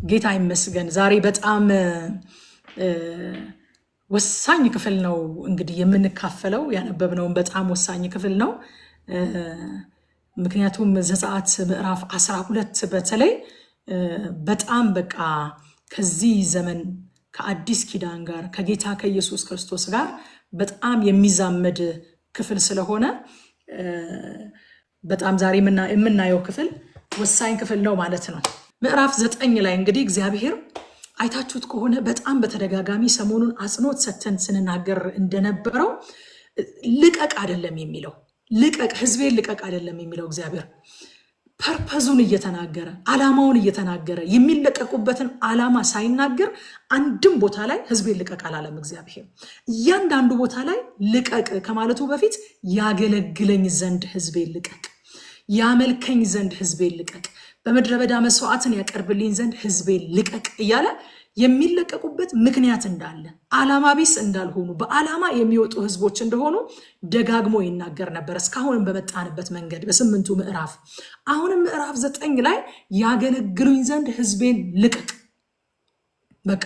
ጌታ ይመስገን። ዛሬ በጣም ወሳኝ ክፍል ነው እንግዲህ የምንካፈለው። ያነበብነውን በጣም ወሳኝ ክፍል ነው። ምክንያቱም ዘጸአት ምዕራፍ 12 በተለይ በጣም በቃ ከዚህ ዘመን ከአዲስ ኪዳን ጋር ከጌታ ከኢየሱስ ክርስቶስ ጋር በጣም የሚዛመድ ክፍል ስለሆነ በጣም ዛሬ የምናየው ክፍል ወሳኝ ክፍል ነው ማለት ነው። ምዕራፍ 9 ላይ እንግዲህ እግዚአብሔር አይታችሁት ከሆነ በጣም በተደጋጋሚ ሰሞኑን አጽንኦት ሰጥተን ስንናገር እንደነበረው ልቀቅ አይደለም የሚለው፣ ልቀቅ ህዝቤን ልቀቅ አይደለም የሚለው። እግዚአብሔር ፐርፐዙን እየተናገረ ዓላማውን እየተናገረ የሚለቀቁበትን ዓላማ ሳይናገር አንድም ቦታ ላይ ህዝቤን ልቀቅ አላለም። እግዚአብሔር እያንዳንዱ ቦታ ላይ ልቀቅ ከማለቱ በፊት ያገለግለኝ ዘንድ ህዝቤን ልቀቅ፣ ያመልከኝ ዘንድ ህዝቤን ልቀቅ፣ በምድረ በዳ መስዋዕትን ያቀርብልኝ ዘንድ ህዝቤን ልቀቅ እያለ የሚለቀቁበት ምክንያት እንዳለ፣ ዓላማ ቢስ እንዳልሆኑ፣ በዓላማ የሚወጡ ህዝቦች እንደሆኑ ደጋግሞ ይናገር ነበር። እስካሁንም በመጣንበት መንገድ በስምንቱ ምዕራፍ፣ አሁንም ምዕራፍ 9 ላይ ያገለግሉኝ ዘንድ ህዝቤን ልቀቅ። በቃ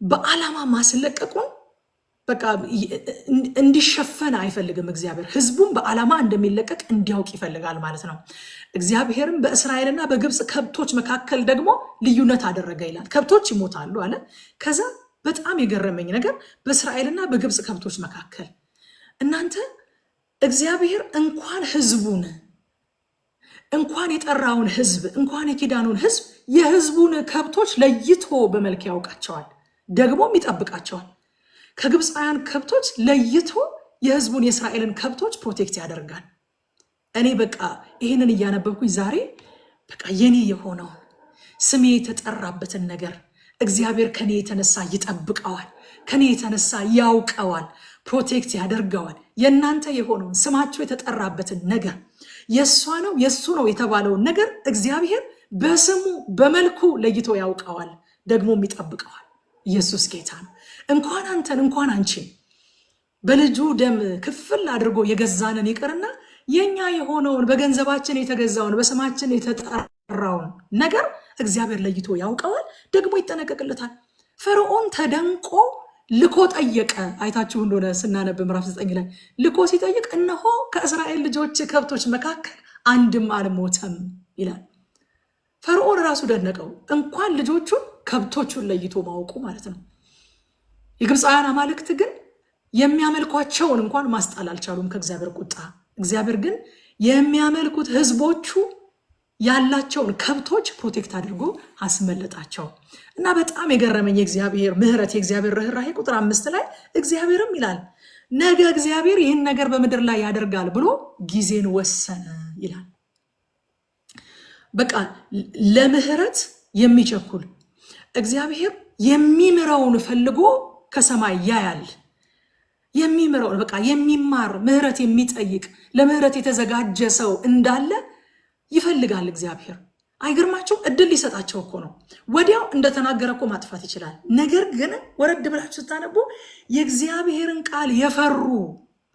በዓላማ ማስለቀቁን በቃ እንዲሸፈን አይፈልግም እግዚአብሔር። ህዝቡም በዓላማ እንደሚለቀቅ እንዲያውቅ ይፈልጋል ማለት ነው። እግዚአብሔርም በእስራኤልና በግብፅ ከብቶች መካከል ደግሞ ልዩነት አደረገ ይላል። ከብቶች ይሞታሉ አለ። ከዛ በጣም የገረመኝ ነገር በእስራኤልና በግብፅ ከብቶች መካከል እናንተ እግዚአብሔር እንኳን ህዝቡን እንኳን የጠራውን ህዝብ እንኳን የኪዳኑን ህዝብ የህዝቡን ከብቶች ለይቶ በመልክ ያውቃቸዋል፣ ደግሞም ይጠብቃቸዋል። ከግብፃውያን ከብቶች ለይቶ የህዝቡን የእስራኤልን ከብቶች ፕሮቴክት ያደርጋል። እኔ በቃ ይህንን እያነበብኩኝ ዛሬ በቃ የኔ የሆነውን ስሜ የተጠራበትን ነገር እግዚአብሔር ከኔ የተነሳ ይጠብቀዋል፣ ከኔ የተነሳ ያውቀዋል፣ ፕሮቴክት ያደርገዋል። የእናንተ የሆነውን ስማችሁ የተጠራበትን ነገር የእሷ ነው የእሱ ነው የተባለውን ነገር እግዚአብሔር በስሙ በመልኩ ለይቶ ያውቀዋል፣ ደግሞም ይጠብቀዋል። ኢየሱስ ጌታ ነው። እንኳን አንተን እንኳን አንቺን በልጁ ደም ክፍል አድርጎ የገዛንን ይቅርና የኛ የሆነውን በገንዘባችን የተገዛውን በስማችን የተጠራውን ነገር እግዚአብሔር ለይቶ ያውቀዋል፣ ደግሞ ይጠነቀቅለታል። ፈርዖን ተደንቆ ልኮ ጠየቀ። አይታችሁ እንደሆነ ስናነብ ምዕራፍ 9 ላይ ልኮ ሲጠይቅ እነሆ ከእስራኤል ልጆች ከብቶች መካከል አንድም አልሞተም ይላል። ፈርዖን ራሱ ደነቀው፣ እንኳን ልጆቹን ከብቶቹን ለይቶ ማወቁ ማለት ነው። የግብፃውያን አማልክት ግን የሚያመልኳቸውን እንኳን ማስጣል አልቻሉም ከእግዚአብሔር ቁጣ። እግዚአብሔር ግን የሚያመልኩት ህዝቦቹ ያላቸውን ከብቶች ፕሮቴክት አድርጎ አስመለጣቸው። እና በጣም የገረመኝ የእግዚአብሔር ምህረት የእግዚአብሔር ርኅራኄ ቁጥር 5 ላይ እግዚአብሔርም ይላል ነገ እግዚአብሔር ይህን ነገር በምድር ላይ ያደርጋል ብሎ ጊዜን ወሰነ ይላል። በቃ ለምህረት የሚቸኩል እግዚአብሔር የሚምረውን ፈልጎ ከሰማይ ያያል። የሚምረውን በቃ የሚማር ምህረት የሚጠይቅ ለምህረት የተዘጋጀ ሰው እንዳለ ይፈልጋል እግዚአብሔር። አይገርማችሁም? እድል ሊሰጣቸው እኮ ነው። ወዲያው እንደተናገረ እኮ ማጥፋት ይችላል። ነገር ግን ወረድ ብላችሁ ስታነቡ የእግዚአብሔርን ቃል የፈሩ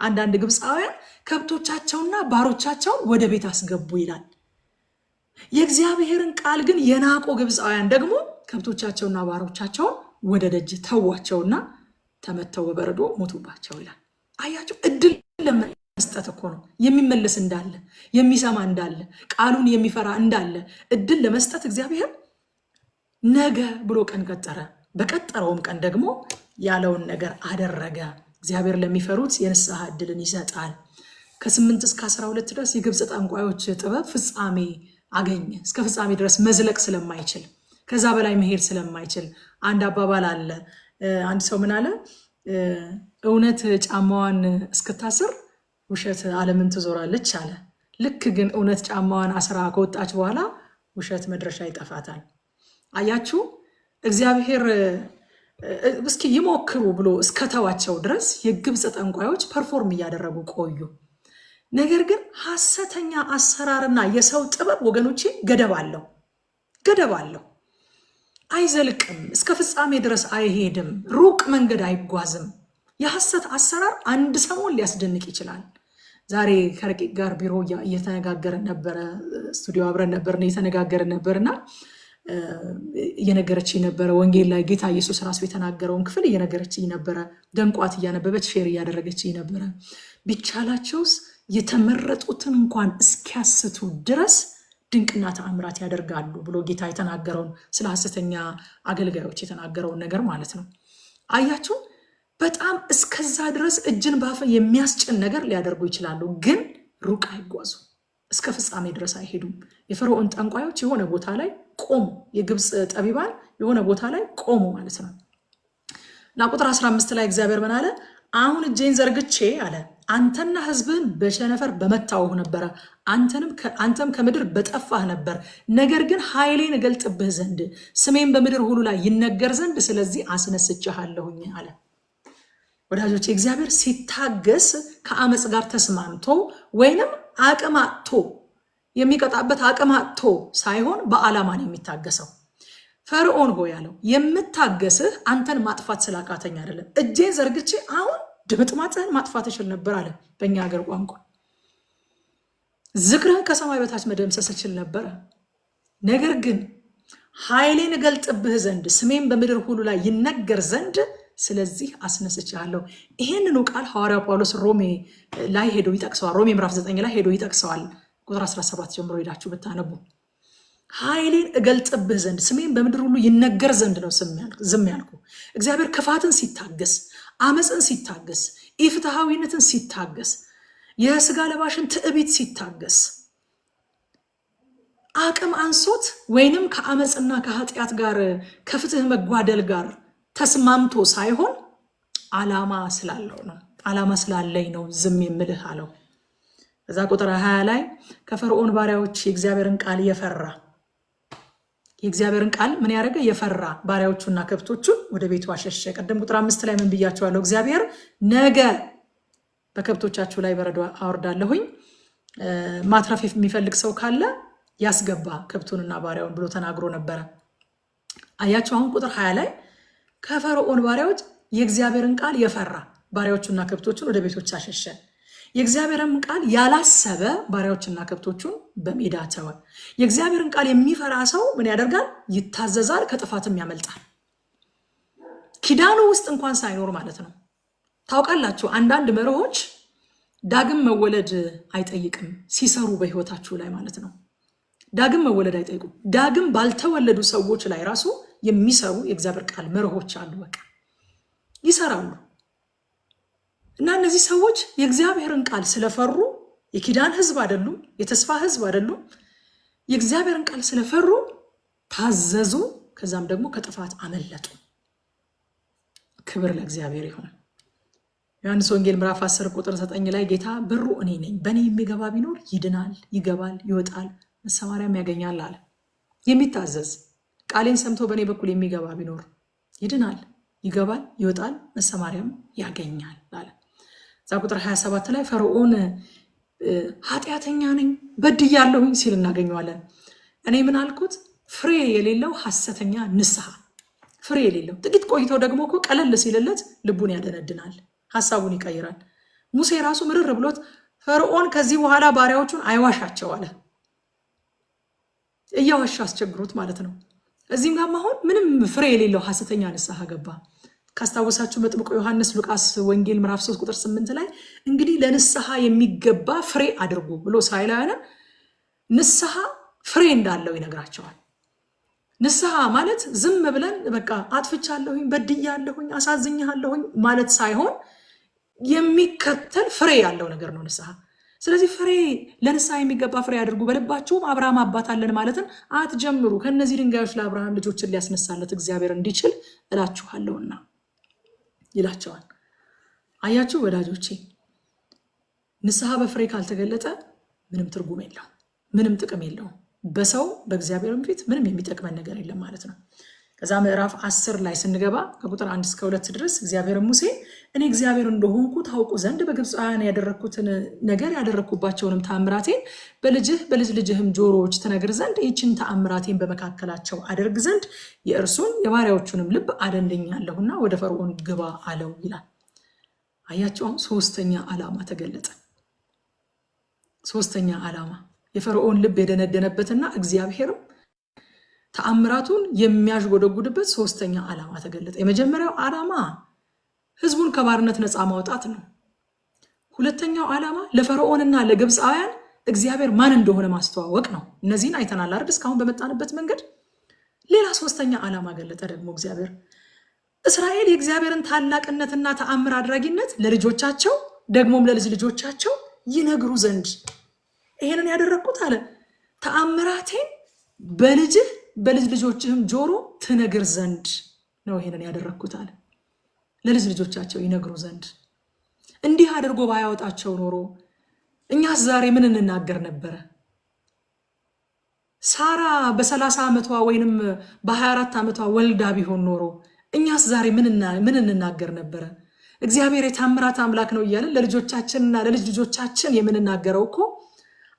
አንዳንድ ግብፃውያን ከብቶቻቸውና ባሮቻቸውን ወደ ቤት አስገቡ ይላል። የእግዚአብሔርን ቃል ግን የናቁ ግብፃውያን ደግሞ ከብቶቻቸውና ባሮቻቸውን ወደ ደጅ ተዋቸውና ተመተው በበረዶ ሞቱባቸው ይላል። አያችሁ፣ እድል ለመስጠት እኮ ነው። የሚመለስ እንዳለ የሚሰማ እንዳለ ቃሉን የሚፈራ እንዳለ እድል ለመስጠት እግዚአብሔር ነገ ብሎ ቀን ቀጠረ። በቀጠረውም ቀን ደግሞ ያለውን ነገር አደረገ። እግዚአብሔር ለሚፈሩት የንስሐ እድልን ይሰጣል። ከ8 እስከ 12 ድረስ የግብፅ ጠንቋዮች ጥበብ ፍጻሜ አገኘ። እስከ ፍጻሜ ድረስ መዝለቅ ስለማይችል ከዛ በላይ መሄድ ስለማይችል አንድ አባባል አለ። አንድ ሰው ምን አለ? እውነት ጫማዋን እስክታስር ውሸት ዓለምን ትዞራለች አለ። ልክ ግን እውነት ጫማዋን አስራ ከወጣች በኋላ ውሸት መድረሻ ይጠፋታል። አያችሁ፣ እግዚአብሔር እስኪ ይሞክሩ ብሎ እስከተዋቸው ድረስ የግብፅ ጠንቋዮች ፐርፎርም እያደረጉ ቆዩ። ነገር ግን ሐሰተኛ አሰራርና የሰው ጥበብ ወገኖቼ ገደብ አለው። አይዘልቅም፣ እስከ ፍጻሜ ድረስ አይሄድም፣ ሩቅ መንገድ አይጓዝም። የሐሰት አሰራር አንድ ሰሞን ሊያስደንቅ ይችላል፣ ዛሬ ከረቂቅ ጋር ቢሮ እየተነጋገርን ነበረ፣ ስቱዲዮ አብረን ነበር እየተነጋገርን ነበርና እየነገረችኝ ነበረ። ወንጌል ላይ ጌታ ኢየሱስ ራሱ የተናገረውን ክፍል እየነገረችኝ ነበረ። ደንቋት እያነበበች ሼር እያደረገችኝ ነበረ። ቢቻላቸውስ የተመረጡትን እንኳን እስኪያስቱ ድረስ ድንቅና ተአምራት ያደርጋሉ ብሎ ጌታ የተናገረውን ስለ ሐሰተኛ አገልጋዮች የተናገረውን ነገር ማለት ነው። አያችሁ፣ በጣም እስከዛ ድረስ እጅን ባፍ የሚያስጭን ነገር ሊያደርጉ ይችላሉ፣ ግን ሩቅ አይጓዙ፣ እስከ ፍጻሜ ድረስ አይሄዱም። የፈርዖን ጠንቋዮች የሆነ ቦታ ላይ ቆሙ፣ የግብፅ ጠቢባን የሆነ ቦታ ላይ ቆሙ ማለት ነው። እና ቁጥር 15 ላይ እግዚአብሔር ምን አለ? አሁን እጄን ዘርግቼ አለ አንተና ሕዝብህን በቸነፈር በመታውህ ነበረ፣ አንተም ከምድር በጠፋህ ነበር። ነገር ግን ኃይሌን እገልጥብህ ዘንድ ስሜን በምድር ሁሉ ላይ ይነገር ዘንድ ስለዚህ አስነስቼሃለሁኝ አለ። ወዳጆች፣ እግዚአብሔር ሲታገስ ከአመፅ ጋር ተስማምቶ ወይንም አቅም አጥቶ የሚቀጣበት አቅም አጥቶ ሳይሆን በዓላማ ነው የሚታገሰው። ፈርዖን ሆይ ያለው የምታገስህ አንተን ማጥፋት ስላቃተኝ አይደለም። እጄን ዘርግቼ አሁን ድምጥማጥህን ማጥፋት እችል ነበር አለ በእኛ ሀገር ቋንቋ። ዝክርህን ከሰማይ በታች መደምሰስ እችል ነበረ። ነገር ግን ኃይሌን እገልጥብህ ዘንድ ስሜን በምድር ሁሉ ላይ ይነገር ዘንድ ስለዚህ አስነስቼሃለሁ። ይህንኑ ቃል ሐዋርያው ጳውሎስ ሮሜ ላይ ሄዶ ይጠቅሰዋል። ሮሜ ምዕራፍ 9 ላይ ሄዶ ይጠቅሰዋል። ቁጥር 17 ጀምሮ ሄዳችሁ ብታነቡ ኃይሌን እገልጥብህ ዘንድ ስሜን በምድር ሁሉ ይነገር ዘንድ ነው ዝም ያልኩ። እግዚአብሔር ክፋትን ሲታገስ፣ አመፅን ሲታገስ፣ ኢፍትሐዊነትን ሲታገስ፣ የስጋ ለባሽን ትዕቢት ሲታገስ አቅም አንሶት ወይንም ከአመፅና ከኃጢአት ጋር ከፍትህ መጓደል ጋር ተስማምቶ ሳይሆን ዓላማ ስላለው ነው። ዓላማ ስላለኝ ነው ዝም የምልህ አለው። ከዛ ቁጥር 20 ላይ ከፈርዖን ባሪያዎች የእግዚአብሔርን ቃል የፈራ የእግዚአብሔርን ቃል ምን ያደረገ የፈራ ባሪያዎቹና ከብቶቹን ወደ ቤቱ አሸሸ። ቀደም ቁጥር 5 ላይ ምን ብያቸዋለሁ? እግዚአብሔር ነገ በከብቶቻችሁ ላይ በረዶ አወርዳለሁኝ፣ ማትረፍ የሚፈልግ ሰው ካለ ያስገባ ከብቱንና ባሪያውን ብሎ ተናግሮ ነበረ። አያችሁ፣ አሁን ቁጥር 20 ላይ ከፈርዖን ባሪያዎች የእግዚአብሔርን ቃል የፈራ ባሪያዎቹና ከብቶቹን ወደ ቤቶች አሸሸ። የእግዚአብሔርን ቃል ያላሰበ ባሪያዎችና ከብቶቹን በሜዳ ተወ። የእግዚአብሔርን ቃል የሚፈራ ሰው ምን ያደርጋል? ይታዘዛል፣ ከጥፋትም ያመልጣል። ኪዳኑ ውስጥ እንኳን ሳይኖር ማለት ነው። ታውቃላችሁ፣ አንዳንድ መርሆች ዳግም መወለድ አይጠይቅም ሲሰሩ በህይወታችሁ ላይ ማለት ነው። ዳግም መወለድ አይጠይቁም። ዳግም ባልተወለዱ ሰዎች ላይ ራሱ የሚሰሩ የእግዚአብሔር ቃል መርሆች አሉ። በቃ ይሰራሉ። እና እነዚህ ሰዎች የእግዚአብሔርን ቃል ስለፈሩ የኪዳን ህዝብ አይደሉም፣ የተስፋ ህዝብ አይደሉም። የእግዚአብሔርን ቃል ስለፈሩ ታዘዙ፣ ከዛም ደግሞ ከጥፋት አመለጡ። ክብር ለእግዚአብሔር ይሁን። ዮሐንስ ወንጌል ምዕራፍ 10 ቁጥር 9 ላይ ጌታ በሩ እኔ ነኝ፣ በእኔ የሚገባ ቢኖር ይድናል፣ ይገባል፣ ይወጣል፣ መሰማሪያም ያገኛል አለ። የሚታዘዝ ቃሌን ሰምቶ በእኔ በኩል የሚገባ ቢኖር ይድናል፣ ይገባል፣ ይወጣል፣ መሰማሪያም ያገኛል አለ። እዛ ቁጥር 27 ላይ ፈርዖን ኃጢአተኛ ነኝ በድያለሁኝ ሲል እናገኘዋለን። እኔ ምን አልኩት? ፍሬ የሌለው ሐሰተኛ ንስሐ፣ ፍሬ የሌለው። ጥቂት ቆይቶ ደግሞ እኮ ቀለል ሲልለት ልቡን ያደነድናል፣ ሐሳቡን ይቀይራል። ሙሴ ራሱ ምርር ብሎት ፈርዖን ከዚህ በኋላ ባሪያዎቹን አይዋሻቸው አለ። እያዋሻ አስቸግሮት ማለት ነው። እዚህም ጋር አሁን ምንም ፍሬ የሌለው ሐሰተኛ ንስሐ ገባ። ካስታወሳችሁ መጥምቁ ዮሐንስ ሉቃስ ወንጌል ምዕራፍ 3 ቁጥር 8 ላይ እንግዲህ ለንስሐ የሚገባ ፍሬ አድርጉ ብሎ ሳይላና ንስሐ ፍሬ እንዳለው ይነግራቸዋል። ንስሐ ማለት ዝም ብለን በቃ አጥፍቻለሁኝ፣ በድያለሁኝ፣ አሳዝኛለሁኝ ማለት ሳይሆን የሚከተል ፍሬ ያለው ነገር ነው ንስሐ። ስለዚህ ፍሬ ለንስሐ የሚገባ ፍሬ አድርጉ፣ በልባችሁም አብርሃም አባት አለን ማለትን አትጀምሩ፣ ከነዚህ ድንጋዮች ለአብርሃም ልጆችን ሊያስነሳለት እግዚአብሔር እንዲችል እላችኋለሁና ይላቸዋል። አያችሁ ወዳጆቼ፣ ንስሐ በፍሬ ካልተገለጠ ምንም ትርጉም የለውም፣ ምንም ጥቅም የለውም። በሰው በእግዚአብሔርም ፊት ምንም የሚጠቅመን ነገር የለም ማለት ነው። ከዛ ምዕራፍ 10 ላይ ስንገባ ከቁጥር 1 እስከ 2 ድረስ እግዚአብሔር ሙሴ እኔ እግዚአብሔር እንደሆንኩ ታውቁ ዘንድ በግብፃውያን ያደረኩትን ነገር ያደረኩባቸውንም ተአምራቴን በልጅ ልጅህም ጆሮዎች ትነግር ዘንድ ይህችን ተአምራቴን በመካከላቸው አደርግ ዘንድ የእርሱን የባሪያዎቹንም ልብ አደንድኛለሁና ወደ ፈርዖን ግባ አለው ይላል። አያቸው፣ ሶስተኛ ዓላማ ተገለጠ። ሶስተኛ ዓላማ የፈርዖን ልብ የደነደነበትና እግዚአብሔርም ተአምራቱን የሚያዥጎደጉድበት ሶስተኛ ዓላማ ተገለጠ። የመጀመሪያው ዓላማ ህዝቡን ከባርነት ነፃ ማውጣት ነው። ሁለተኛው ዓላማ ለፈርዖንና ለግብፃውያን እግዚአብሔር ማን እንደሆነ ማስተዋወቅ ነው። እነዚህን አይተናል አይደል? እስካሁን በመጣንበት መንገድ ሌላ ሶስተኛ ዓላማ ገለጠ ደግሞ እግዚአብሔር። እስራኤል የእግዚአብሔርን ታላቅነትና ተአምር አድራጊነት ለልጆቻቸው ደግሞም ለልጅ ልጆቻቸው ይነግሩ ዘንድ ይሄንን ያደረኩት አለ ተአምራቴን በልጅህ በልጅ ልጆችህም ጆሮ ትነግር ዘንድ ነው ይሄንን ያደረኩት አለ። ለልጅ ልጆቻቸው ይነግሩ ዘንድ። እንዲህ አድርጎ ባያወጣቸው ኖሮ እኛስ ዛሬ ምን እንናገር ነበረ? ሳራ በ30 ዓመቷ ወይንም በ24 ዓመቷ ወልዳ ቢሆን ኖሮ እኛስ ዛሬ ምን እንናገር ነበረ? እግዚአብሔር የታምራት አምላክ ነው እያለን ለልጆቻችንና ለልጅ ልጆቻችን የምንናገረው እኮ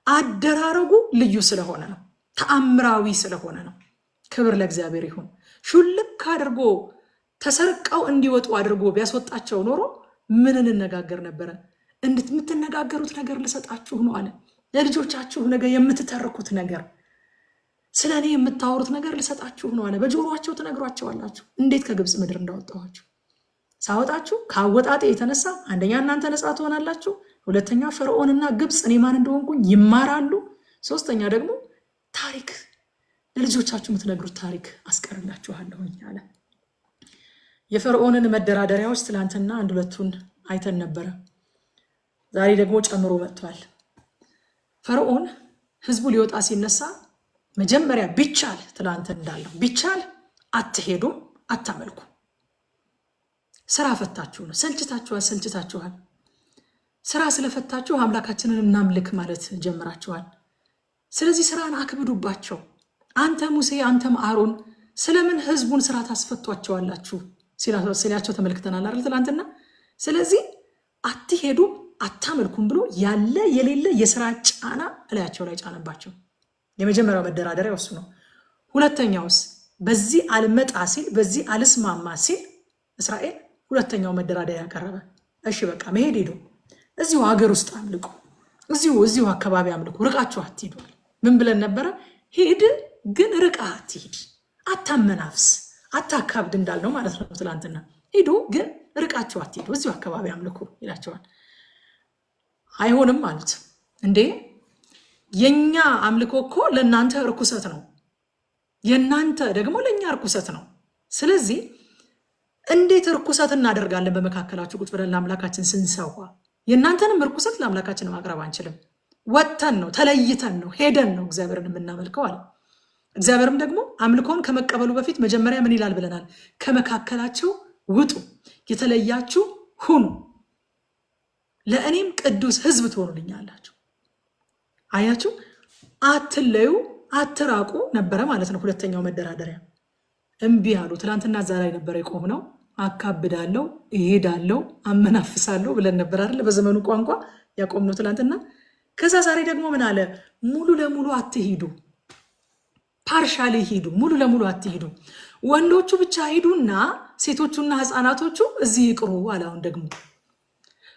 አደራረጉ ልዩ ስለሆነ ነው፣ ተአምራዊ ስለሆነ ነው። ክብር ለእግዚአብሔር ይሁን። ሹልክ አድርጎ ተሰርቀው እንዲወጡ አድርጎ ቢያስወጣቸው ኖሮ ምን እንነጋገር ነበረ? የምትነጋገሩት ነገር ልሰጣችሁ ነው አለ። ለልጆቻችሁ ነገር የምትተርኩት ነገር፣ ስለ እኔ የምታወሩት ነገር ልሰጣችሁ ነው አለ። በጆሮአቸው ትነግሯቸዋላችሁ እንዴት ከግብፅ ምድር እንዳወጣኋችሁ። ሳወጣችሁ ከአወጣጤ የተነሳ አንደኛ እናንተ ነፃ ትሆናላችሁ፣ ሁለተኛ ፈርዖንና ግብፅ እኔ ማን እንደሆንኩኝ ይማራሉ፣ ሶስተኛ ደግሞ ታሪክ ለልጆቻችሁ የምትነግሩት ታሪክ አስቀርላችኋለሁኝ አለ። የፈርዖንን መደራደሪያዎች ትላንትና አንድ ሁለቱን አይተን ነበረ። ዛሬ ደግሞ ጨምሮ መጥቷል። ፈርዖን ህዝቡ ሊወጣ ሲነሳ መጀመሪያ ቢቻል ትላንት እንዳለው ቢቻል አትሄዱም፣ አታመልኩ፣ ስራ ፈታችሁ ነው፣ ሰልችታችኋል። ስራ ስለፈታችሁ አምላካችንን እናምልክ ማለት ጀምራችኋል። ስለዚህ ስራን አክብዱባቸው። አንተ ሙሴ አንተም አሮን ስለምን ህዝቡን ስራ ታስፈቷቸዋላችሁ ሲላቸው ተመልክተናል አይደል ትላንትና። ስለዚህ አትሄዱም አታመልኩም ብሎ ያለ የሌለ የስራ ጫና እላያቸው ላይ ጫነባቸው። የመጀመሪያው መደራደሪያ እሱ ነው። ሁለተኛውስ በዚህ አልመጣ ሲል በዚህ አልስማማ ሲል እስራኤል ሁለተኛው መደራደሪያ ያቀረበ። እሺ በቃ መሄድ ሄዱ፣ እዚሁ ሀገር ውስጥ አምልኩ፣ እዚሁ አካባቢ አምልኩ፣ ርቃችሁ አትሂዱ። ምን ብለን ነበረ? ሄድ ግን ርቃ አትሂድ፣ አታመናፍስ፣ አታካብድ እንዳልነው ማለት ነው ትላንትና። ሂዱ ግን ርቃችሁ አትሂዱ፣ እዚሁ አካባቢ አምልኩ ይላቸዋል። አይሆንም ማለት እንዴ? የኛ አምልኮ እኮ ለእናንተ ርኩሰት ነው፣ የእናንተ ደግሞ ለእኛ ርኩሰት ነው። ስለዚህ እንዴት ርኩሰት እናደርጋለን? በመካከላችሁ ቁጭ ብለን ለአምላካችን ስንሰዋ የእናንተንም ርኩሰት ለአምላካችን ማቅረብ አንችልም። ወጥተን ነው፣ ተለይተን ነው፣ ሄደን ነው እግዚአብሔርን የምናመልከው አለ። እግዚአብሔርም ደግሞ አምልኮን ከመቀበሉ በፊት መጀመሪያ ምን ይላል ብለናል? ከመካከላቸው ውጡ፣ የተለያችሁ ሁኑ፣ ለእኔም ቅዱስ ሕዝብ ትሆኑልኛላችሁ። አያችሁ፣ አትለዩ፣ አትራቁ ነበረ ማለት ነው ሁለተኛው መደራደሪያ። እምቢ አሉ። ትናንትና እዛ ላይ ነበረ የቆምነው። አካብዳለሁ፣ እሄዳለሁ፣ አመናፍሳለሁ ብለን ነበር አይደል? በዘመኑ ቋንቋ ያቆምነው ትናንትና። ከዛ ዛሬ ደግሞ ምን አለ? ሙሉ ለሙሉ አትሂዱ፣ ፓርሻሊ ሂዱ፣ ሙሉ ለሙሉ አትሂዱ። ወንዶቹ ብቻ ሂዱና ሴቶቹና ህፃናቶቹ እዚህ ይቅሩ አለ። አሁን ደግሞ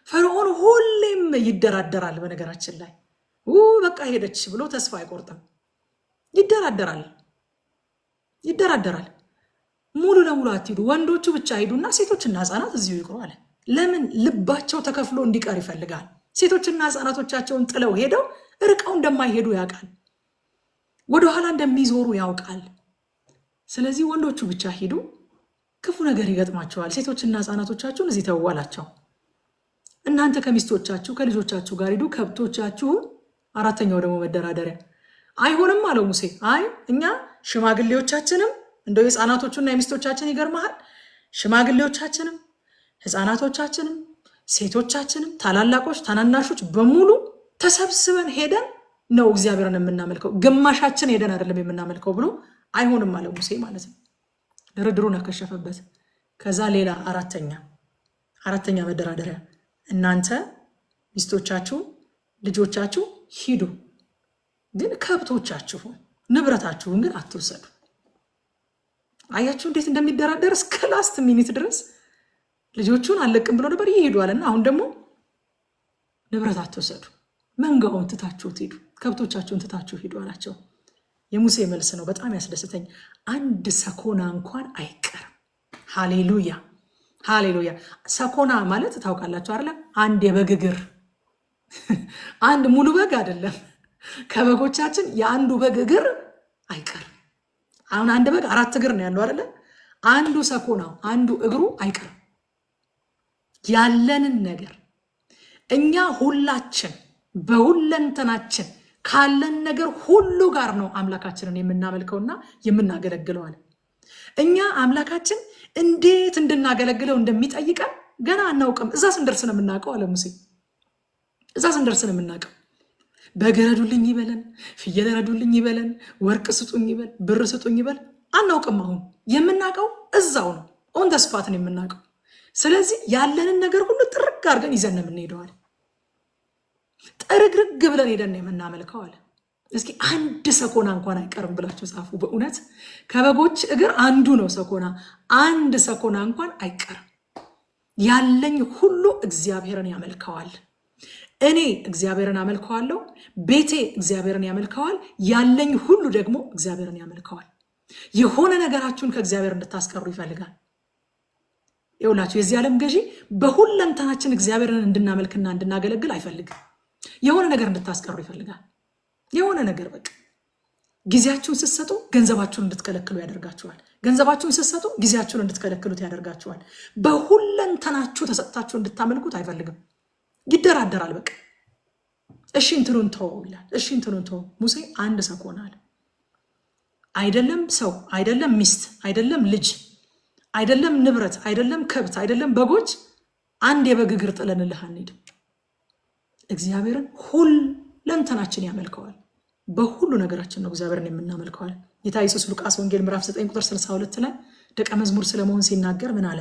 ፈርዖን ሁሌም ይደራደራል። በነገራችን ላይ በቃ ሄደች ብሎ ተስፋ አይቆርጥም። ይደራደራል። ሙሉ ለሙሉ አትሂዱ፣ ወንዶቹ ብቻ ሂዱና ሴቶችና ህፃናት እዚሁ ይቅሩ አለ። ለምን? ልባቸው ተከፍሎ እንዲቀር ይፈልጋል። ሴቶችና ህፃናቶቻቸውን ጥለው ሄደው ርቀው እንደማይሄዱ ያውቃል። ወደኋላ እንደሚዞሩ ያውቃል። ስለዚህ ወንዶቹ ብቻ ሂዱ፣ ክፉ ነገር ይገጥማቸዋል። ሴቶችና ህፃናቶቻችሁን እዚህ ተው አላቸው። እናንተ ከሚስቶቻችሁ ከልጆቻችሁ ጋር ሂዱ፣ ከብቶቻችሁን። አራተኛው ደግሞ መደራደሪያ አይሆንም አለው ሙሴ። አይ እኛ ሽማግሌዎቻችንም እንደው የህፃናቶቹና የሚስቶቻችን ይገርመሃል፣ ሽማግሌዎቻችንም ህፃናቶቻችንም ሴቶቻችንም ታላላቆች ታናናሾች በሙሉ ተሰብስበን ሄደን ነው እግዚአብሔርን የምናመልከው፣ ግማሻችን ሄደን አይደለም የምናመልከው ብሎ አይሆንም አለው ሙሴ ማለት ነው። ድርድሩን አከሸፈበት። ከዛ ሌላ አራተኛ መደራደሪያ እናንተ ሚስቶቻችሁ ልጆቻችሁ ሂዱ፣ ግን ከብቶቻችሁ ንብረታችሁን ግን አትውሰዱ። አያችሁ እንዴት እንደሚደራደር እስከ ላስት ሚኒት ድረስ። ልጆቹን አለቅም ብሎ ነበር ይሄዱ አለና አሁን ደግሞ ንብረት አትውሰዱ። መንጋውን ትታችሁት ሂዱ፣ ከብቶቻችሁን ትታችሁ ሂዱ አላቸው። የሙሴ መልስ ነው በጣም ያስደስተኝ። አንድ ሰኮና እንኳን አይቀርም። ሃሌሉያ ሃሌሉያ። ሰኮና ማለት ታውቃላችሁ አይደለ? አንድ የበግ እግር፣ አንድ ሙሉ በግ አይደለም። ከበጎቻችን የአንዱ በግ እግር አይቀርም። አሁን አንድ በግ 4 እግር ነው ያለው አይደለ? አንዱ ሰኮናው አንዱ እግሩ አይቀርም። ያለንን ነገር እኛ ሁላችን በሁለንተናችን ካለን ነገር ሁሉ ጋር ነው አምላካችንን የምናመልከውና የምናገለግለው አለ። እኛ አምላካችን እንዴት እንድናገለግለው እንደሚጠይቀን ገና አናውቅም። እዛ ስንደርስ ነው የምናውቀው አለ ሙሴ። እዛ ስንደርስ ነው የምናውቀው። በግ ረዱልኝ ይበለን፣ ፍየል ረዱልኝ ይበለን፣ ወርቅ ስጡኝ ይበል፣ ብር ስጡኝ ይበል፣ አናውቅም። አሁን የምናውቀው እዛው ነው። ኦን ዘ ስፓት ነው የምናውቀው። ስለዚህ ያለንን ነገር ሁሉ ጥርግ አድርገን ይዘን ነው የምንሄደዋል። ጥርግርግ ብለን ሄደን ነው የምናመልከው አለ። እስኪ አንድ ሰኮና እንኳን አይቀርም ብላችሁ ጻፉ። በእውነት ከበጎች እግር አንዱ ነው ሰኮና። አንድ ሰኮና እንኳን አይቀርም። ያለኝ ሁሉ እግዚአብሔርን ያመልከዋል። እኔ እግዚአብሔርን አመልከዋለሁ። ቤቴ እግዚአብሔርን ያመልከዋል። ያለኝ ሁሉ ደግሞ እግዚአብሔርን ያመልከዋል። የሆነ ነገራችሁን ከእግዚአብሔር እንድታስቀሩ ይፈልጋል። ይውላችሁ የዚህ ዓለም ገዢ በሁለንተናችን እግዚአብሔርን እንድናመልክና እንድናገለግል አይፈልግም። የሆነ ነገር እንድታስቀሩ ይፈልጋል። የሆነ ነገር በቃ ጊዜያችሁን ስትሰጡ ገንዘባችሁን እንድትከለክሉ ያደርጋችኋል። ገንዘባችሁን ስትሰጡ ጊዜያችሁን እንድትከለክሉት ያደርጋችኋል። በሁለንተናችሁ ተሰጥታችሁ እንድታመልኩት አይፈልግም። ይደራደራል። በቃ እሺ እንትኑን ተው ይላል። እሺ እንትኑን ተው። ሙሴ አንድ ሰኮና አለ። አይደለም ሰው፣ አይደለም ሚስት፣ አይደለም ልጅ፣ አይደለም ንብረት፣ አይደለም ከብት፣ አይደለም በጎች፣ አንድ የበግ እግር ጥለንልህ አንሄድም። እግዚአብሔርን ሁለንተናችን ያመልከዋል። በሁሉ ነገራችን ነው እግዚአብሔርን የምናመልከዋል። ጌታ ኢየሱስ ሉቃስ ወንጌል ምዕራፍ 9 ቁጥር 62 ላይ ደቀ መዝሙር ስለመሆን ሲናገር ምን አለ?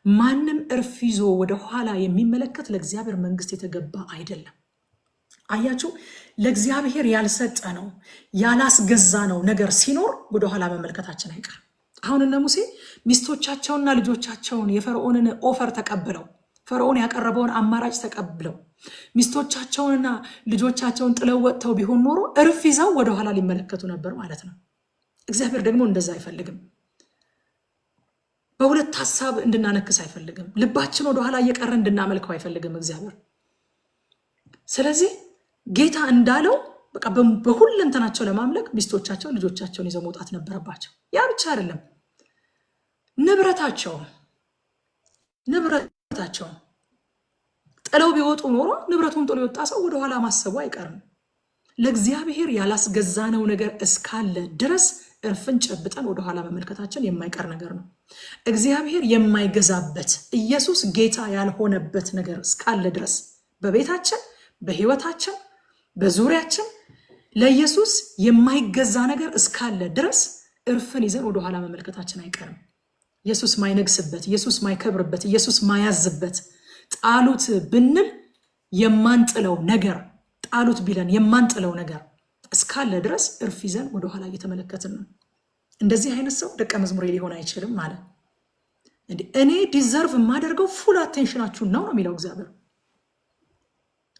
ማንም እርፍ ይዞ ወደ ኋላ የሚመለከት ለእግዚአብሔር መንግስት የተገባ አይደለም። አያችሁ፣ ለእግዚአብሔር ያልሰጠ ነው ያላስገዛ ነው ነገር ሲኖር ወደ ኋላ መመልከታችን አይቀርም። አሁን እነ ሙሴ ሚስቶቻቸውና ልጆቻቸውን የፈርዖንን ኦፈር ተቀብለው ፈርዖን ያቀረበውን አማራጭ ተቀብለው ሚስቶቻቸውንና ልጆቻቸውን ጥለው ወጥተው ቢሆን ኖሮ እርፍ ይዘው ወደ ኋላ ሊመለከቱ ነበር ማለት ነው። እግዚአብሔር ደግሞ እንደዛ አይፈልግም። በሁለት ሐሳብ እንድናነክስ አይፈልግም። ልባችን ወደ ኋላ እየቀረ እንድናመልከው አይፈልግም እግዚአብሔር። ስለዚህ ጌታ እንዳለው በቃ በሁለንተናቸው ለማምለክ ሚስቶቻቸው ልጆቻቸውን ይዘው መውጣት ነበረባቸው። ያ ብቻ አይደለም፣ ንብረታቸው ጥለው ቢወጡ ኖሮ ንብረቱን ጥሎ የወጣ ሰው ወደኋላ ማሰቡ አይቀርም። ለእግዚአብሔር ያላስገዛነው ነገር እስካለ ድረስ እርፍን ጨብጠን ወደኋላ መመልከታችን የማይቀር ነገር ነው። እግዚአብሔር የማይገዛበት ኢየሱስ ጌታ ያልሆነበት ነገር እስካለ ድረስ በቤታችን፣ በህይወታችን፣ በዙሪያችን ለኢየሱስ የማይገዛ ነገር እስካለ ድረስ እርፍን ይዘን ወደኋላ መመልከታችን አይቀርም። ኢየሱስ ማይነግስበት፣ ኢየሱስ ማይከብርበት፣ ኢየሱስ ማያዝበት ጣሉት ብንል የማንጥለው ነገር ጣሉት ቢለን የማንጥለው ነገር እስካለ ድረስ እርፍ ይዘን ወደኋላ እየተመለከትን ነው። እንደዚህ አይነት ሰው ደቀ መዝሙር ሊሆን አይችልም ማለት እንዴ። እኔ ዲዘርቭ የማደርገው ፉል አቴንሽናችሁን ነው የሚለው እግዚአብሔር።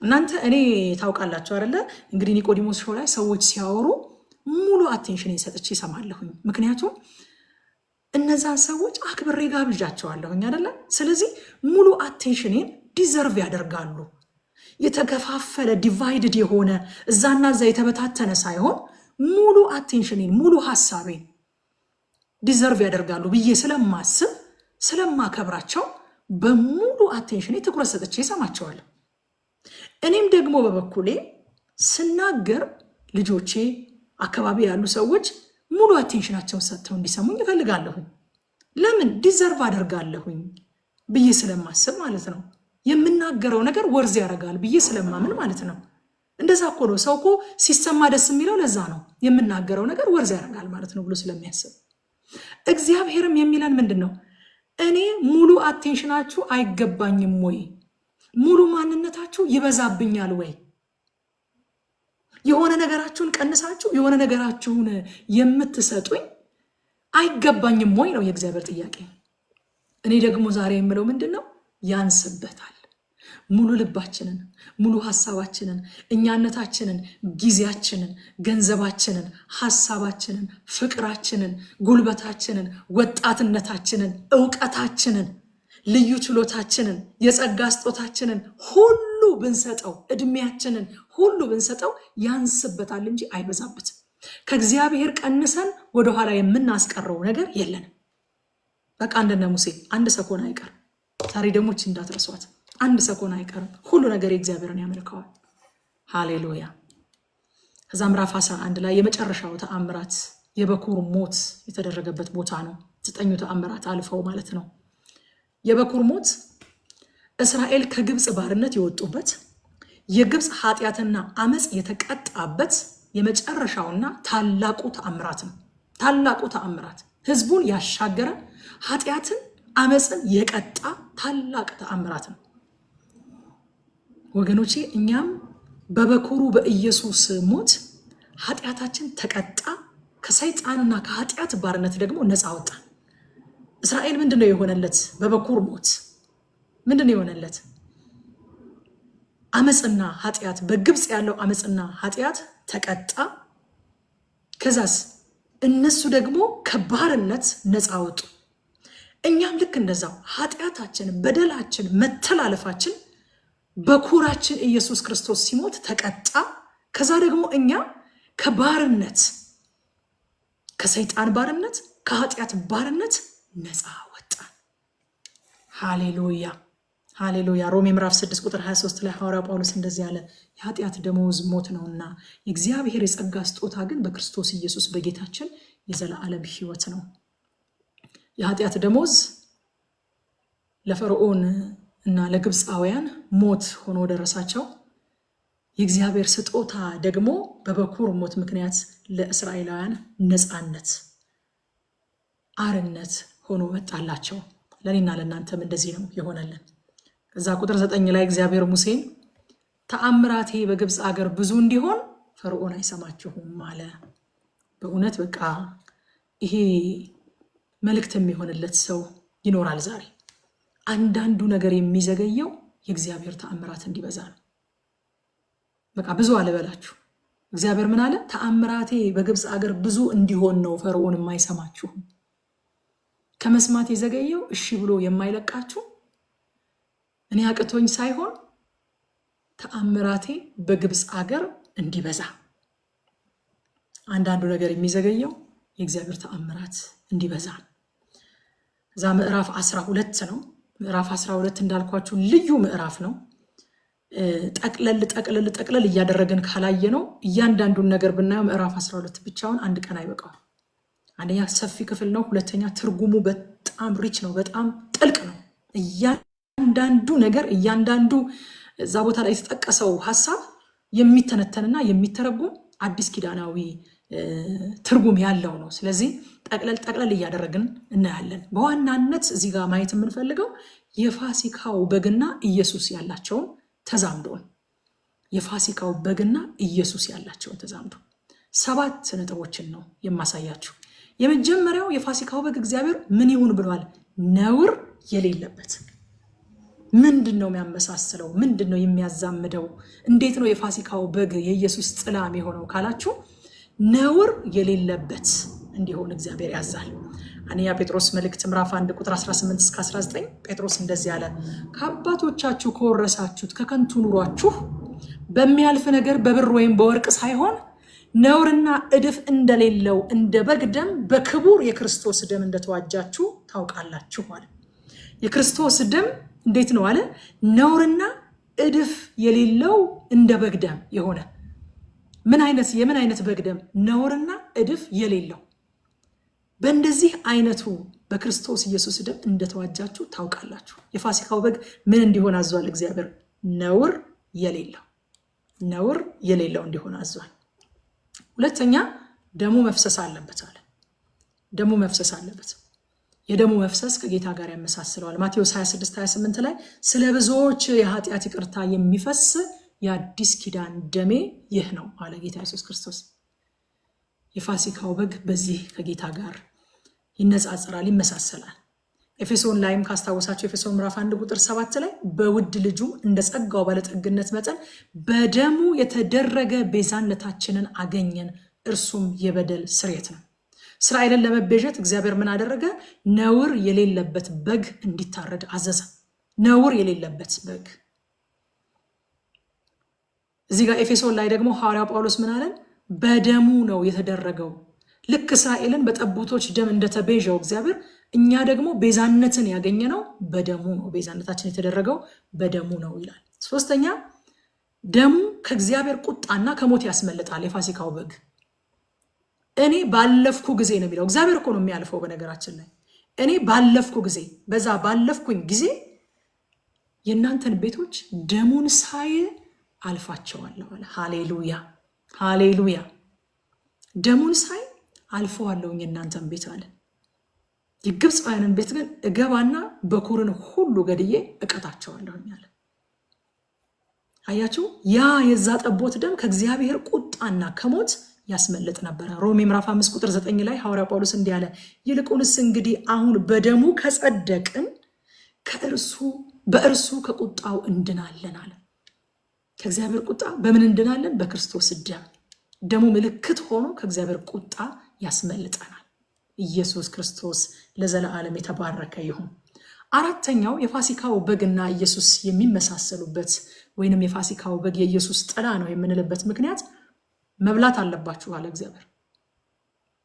እናንተ እኔ ታውቃላችሁ አይደለ? እንግዲህ ኒቆዲሞስ ሾው ላይ ሰዎች ሲያወሩ ሙሉ አቴንሽን ሰጥቼ ይሰማለሁኝ። ምክንያቱም እነዛን ሰዎች አክብሬ ጋብዣቸዋለሁኝ አይደለ? ስለዚህ ሙሉ አቴንሽኔን ዲዘርቭ ያደርጋሉ። የተከፋፈለ ዲቫይድድ የሆነ እዛና እዛ የተበታተነ ሳይሆን ሙሉ አቴንሽኔን ሙሉ ሐሳቤን ዲዘርቭ ያደርጋሉ ብዬ ስለማስብ ስለማከብራቸው በሙሉ አቴንሽኔ ትኩረት ሰጥቼ ይሰማቸዋለሁ። እኔም ደግሞ በበኩሌ ስናገር ልጆቼ፣ አካባቢ ያሉ ሰዎች ሙሉ አቴንሽናቸውን ሰጥተው እንዲሰሙኝ እፈልጋለሁኝ። ለምን? ዲዘርቭ አደርጋለሁኝ ብዬ ስለማስብ ማለት ነው። የምናገረው ነገር ወርዝ ያደርጋል ብዬ ስለማምን ማለት ነው። እንደዛ እኮ ነው። ሰው እኮ ሲሰማ ደስ የሚለው ለዛ ነው። የምናገረው ነገር ወርዝ ያደርጋል ማለት ነው ብሎ ስለሚያስብ። እግዚአብሔርም የሚለን ምንድን ነው? እኔ ሙሉ አቴንሽናችሁ አይገባኝም ወይ? ሙሉ ማንነታችሁ ይበዛብኛል ወይ? የሆነ ነገራችሁን ቀንሳችሁ የሆነ ነገራችሁን የምትሰጡኝ አይገባኝም ወይ ነው የእግዚአብሔር ጥያቄ። እኔ ደግሞ ዛሬ የምለው ምንድን ነው? ያንስበታል። ሙሉ ልባችንን፣ ሙሉ ሐሳባችንን፣ እኛነታችንን፣ ጊዜያችንን፣ ገንዘባችንን፣ ሐሳባችንን፣ ፍቅራችንን፣ ጉልበታችንን፣ ወጣትነታችንን፣ ዕውቀታችንን፣ ልዩ ችሎታችንን፣ የጸጋ ስጦታችንን ሁሉ ብንሰጠው፣ እድሜያችንን ሁሉ ብንሰጠው ያንስበታል እንጂ አይበዛበትም። ከእግዚአብሔር ቀንሰን ወደኋላ የምናስቀረው ነገር የለንም። በቃ እንደነ ሙሴ አንድ ሰኮን አይቀርም። ዛሬ ደግሞ እንዳትረሷት፣ አንድ ሰኮን አይቀርም። ሁሉ ነገር የእግዚአብሔርን ያመልከዋል። ሃሌሉያ። ከዛ ምዕራፍ 11 ላይ የመጨረሻው ተአምራት የበኩር ሞት የተደረገበት ቦታ ነው። 9 ተአምራት አልፈው ማለት ነው። የበኩር ሞት እስራኤል ከግብፅ ባርነት የወጡበት የግብፅ ኃጢአትና አመፅ የተቀጣበት የመጨረሻውና ታላቁ ተአምራት ነው። ታላቁ ተአምራት ህዝቡን ያሻገረ ኃጢአትን አመፅን የቀጣ ታላቅ ተአምራት ነው። ወገኖቼ እኛም በበኩሩ በኢየሱስ ሞት ኃጢአታችን ተቀጣ፣ ከሰይጣንና ከኃጢአት ባርነት ደግሞ ነፃ ወጣ። እስራኤል ምንድነው የሆነለት? በበኩር ሞት ምንድነው የሆነለት? አመፅና ኃጢአት፣ በግብፅ ያለው አመፅና ኃጢአት ተቀጣ። ከዛስ እነሱ ደግሞ ከባርነት ነፃ ወጡ። እኛም ልክ እንደዛው ኃጢአታችን፣ በደላችን፣ መተላለፋችን በኩራችን ኢየሱስ ክርስቶስ ሲሞት ተቀጣ። ከዛ ደግሞ እኛ ከባርነት፣ ከሰይጣን ባርነት፣ ከኃጢአት ባርነት ነፃ ወጣ። ሃሌሉያ ሃሌሉያ። ሮሜ ምዕራፍ 6 ቁጥር 23 ላይ ሐዋርያው ጳውሎስ እንደዚህ ያለ የኃጢአት ደመወዝ ሞት ነውና የእግዚአብሔር የጸጋ ስጦታ ግን በክርስቶስ ኢየሱስ በጌታችን የዘላለም ሕይወት ነው። የኃጢአት ደመወዝ ለፈርዖን እና ለግብፃውያን ሞት ሆኖ ደረሳቸው። የእግዚአብሔር ስጦታ ደግሞ በበኩር ሞት ምክንያት ለእስራኤላውያን ነፃነት፣ አርነት ሆኖ መጣላቸው። ለኔና ለእናንተም እንደዚህ ነው የሆነልን። ከዛ ቁጥር 9 ላይ እግዚአብሔር ሙሴን ተአምራቴ በግብፅ አገር ብዙ እንዲሆን ፈርዖን አይሰማችሁም አለ። በእውነት በቃ ይሄ መልእክት የሚሆንለት ሰው ይኖራል ዛሬ። አንዳንዱ ነገር የሚዘገየው የእግዚአብሔር ተአምራት እንዲበዛ ነው። በቃ ብዙ አልበላችሁ። እግዚአብሔር ምን አለ? ተአምራቴ በግብፅ አገር ብዙ እንዲሆን ነው ፈርዖን የማይሰማችሁ። ከመስማት የዘገየው እሺ ብሎ የማይለቃችሁ እኔ አቅቶኝ ሳይሆን ተአምራቴ በግብፅ አገር እንዲበዛ። አንዳንዱ ነገር የሚዘገየው የእግዚአብሔር ተአምራት እንዲበዛ። እዛ ምዕራፍ 12 ነው። ምዕራፍ 12 እንዳልኳችሁ ልዩ ምዕራፍ ነው። ጠቅለል እያደረግን ካላየ ነው እያንዳንዱን ነገር ብናየው ምዕራፍ 12 ብቻውን አንድ ቀን አይበቃው። አንደኛ ሰፊ ክፍል ነው። ሁለተኛ ትርጉሙ በጣም ሪች ነው፣ በጣም ጥልቅ ነው። እያንዳንዱ ነገር እያንዳንዱ እዛ ቦታ ላይ የተጠቀሰው ሐሳብ የሚተነተንና የሚተረጉም አዲስ ኪዳናዊ ትርጉም ያለው ነው። ስለዚህ ጠቅለል እያደረግን እናያለን። በዋናነት እዚህ ጋር ማየት የምንፈልገው የፋሲካው በግና ኢየሱስ ያላቸውን ተዛምዶን፣ የፋሲካው በግና ኢየሱስ ያላቸውን ተዛምዶ 7 ነጥቦችን ነው የማሳያችሁ። የመጀመሪያው የፋሲካው በግ እግዚአብሔር ምን ይሁን ብሏል? ነውር የሌለበት። ምንድን ነው የሚያመሳስለው? ምንድን ነው የሚያዛምደው? እንዴት ነው የፋሲካው በግ የኢየሱስ ጥላም የሆነው ካላችሁ ነውር የሌለበት እንዲሆን እግዚአብሔር ያዛል። አንደኛ ጴጥሮስ መልእክት ምዕራፍ 1 ቁጥር 18 እስከ 19 ጴጥሮስ እንደዚህ አለ፣ ከአባቶቻችሁ ከወረሳችሁት ከከንቱ ኑሯችሁ በሚያልፍ ነገር በብር ወይም በወርቅ ሳይሆን ነውርና እድፍ እንደሌለው እንደ በግ ደም በክቡር የክርስቶስ ደም እንደተዋጃችሁ ታውቃላችሁ አለ። የክርስቶስ ደም እንዴት ነው አለ? ነውርና እድፍ የሌለው እንደ በግ ደም የሆነ የምን አይነት በግ ደም? ነውርና እድፍ የሌለው። በእንደዚህ አይነቱ በክርስቶስ ኢየሱስ ደም እንደተዋጃችሁ ታውቃላችሁ። የፋሲካው በግ ምን እንዲሆን አዟል እግዚአብሔር? ነውር የሌለው እንዲሆን አዟል። ሁለተኛ ደሙ መፍሰስ አለበት አለ። ደሙ መፍሰስ አለበት። የደሙ መፍሰስ ከጌታ ጋር ያመሳስለዋል። ማቴዎስ 26:28 ላይ ስለ ብዙዎች የኃጢአት ይቅርታ የሚፈስ የአዲስ ኪዳን ደሜ ይህ ነው አለ ጌታ ኢየሱስ ክርስቶስ። የፋሲካው በግ በዚህ ከጌታ ጋር ይነጻጸራል፣ ይመሳሰላል። ኤፌሶን ላይም ካስታወሳችሁ ኤፌሶን ምዕራፍ 1 ቁጥር 7 ላይ በውድ ልጁ እንደ ጸጋው ባለጠግነት መጠን በደሙ የተደረገ ቤዛነታችንን አገኘን፣ እርሱም የበደል ስርየት ነው። እስራኤልን ለመቤዠት እግዚአብሔር ምን አደረገ? ነውር የሌለበት በግ እንዲታረድ አዘዘ። ነውር የሌለበት በግ። እዚህ ጋር ኤፌሶን ላይ ደግሞ ሐዋርያው ጳውሎስ ምን አለን? በደሙ ነው የተደረገው። ልክ እስራኤልን በጠቦቶች ደም እንደተቤዠው እግዚአብሔር እኛ ደግሞ ቤዛነትን ያገኘነው በደሙ ነው። ቤዛነታችን የተደረገው በደሙ ነው ይላል። ሶስተኛ ደሙ ከእግዚአብሔር ቁጣና ከሞት ያስመልጣል። የፋሲካው በግ እኔ ባለፍኩ ጊዜ ነው የሚለው። እግዚአብሔር እኮ ነው የሚያልፈው። በነገራችን ላይ እኔ ባለፍኩ ጊዜ፣ በዛ ባለፍኩኝ ጊዜ የእናንተን ቤቶች ደሙን ሳይ አልፋቸዋለሁ አለ። ሃሌሉያ ሃሌሉያ። ደሙን ሳይ አልፈዋለሁኝ የእናንተን ቤት አለ። የግብፃውያንን ቤት ግን እገባና በኩርን ሁሉ ገድዬ እቀጣቸዋለሁኝ አለ። አያችሁ፣ ያ የዛ ጠቦት ደም ከእግዚአብሔር ቁጣና ከሞት ያስመልጥ ነበረ። ሮሜ ምዕራፍ 5 ቁጥር 9 ላይ ሐዋርያ ጳውሎስ እንዲህ አለ፣ ይልቁንስ እንግዲህ አሁን በደሙ ከጸደቅን በእርሱ ከቁጣው እንድናለን አለ። ከእግዚአብሔር ቁጣ በምን እንድናለን? በክርስቶስ ደም። ደሙ ምልክት ሆኖ ከእግዚአብሔር ቁጣ ያስመልጠናል። ኢየሱስ ክርስቶስ ለዘላለም የተባረከ ይሁን። አራተኛው የፋሲካው በግና ኢየሱስ የሚመሳሰሉበት ወይንም የፋሲካው በግ የኢየሱስ ጥላ ነው የምንልበት ምክንያት መብላት አለባችሁ አለ እግዚአብሔር።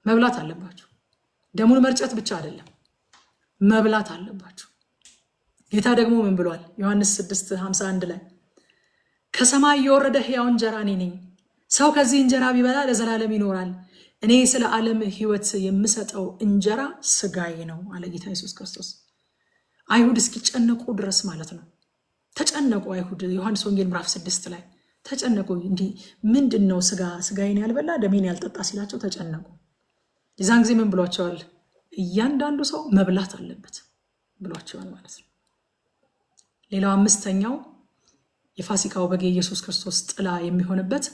መብላት አለባችሁ። ደሙን መርጨት ብቻ አይደለም፣ መብላት አለባችሁ። ጌታ ደግሞ ምን ብሏል? ዮሐንስ 6:51 ላይ ከሰማይ የወረደ ሕያው እንጀራ እኔ ነኝ፣ ሰው ከዚህ እንጀራ ቢበላ ለዘላለም ይኖራል፣ እኔ ስለ ዓለም ሕይወት የምሰጠው እንጀራ ስጋዬ ነው አለ ጌታ ኢየሱስ ክርስቶስ። አይሁድ እስኪጨነቁ ድረስ ማለት ነው። ተጨነቁ አይሁድ። ዮሐንስ ወንጌል ምዕራፍ 6 ላይ ተጨነቁ። እንዲህ ምንድን ነው ስጋዬን ያልበላ ደሜን ያልጠጣ ሲላቸው ተጨነቁ። የዛን ጊዜ ምን ብሏቸዋል? እያንዳንዱ ሰው መብላት አለበት ብሏቸዋል ማለት ነው። ሌላው አምስተኛው የፋሲካው በግ የኢየሱስ ክርስቶስ ጥላ የሚሆንበት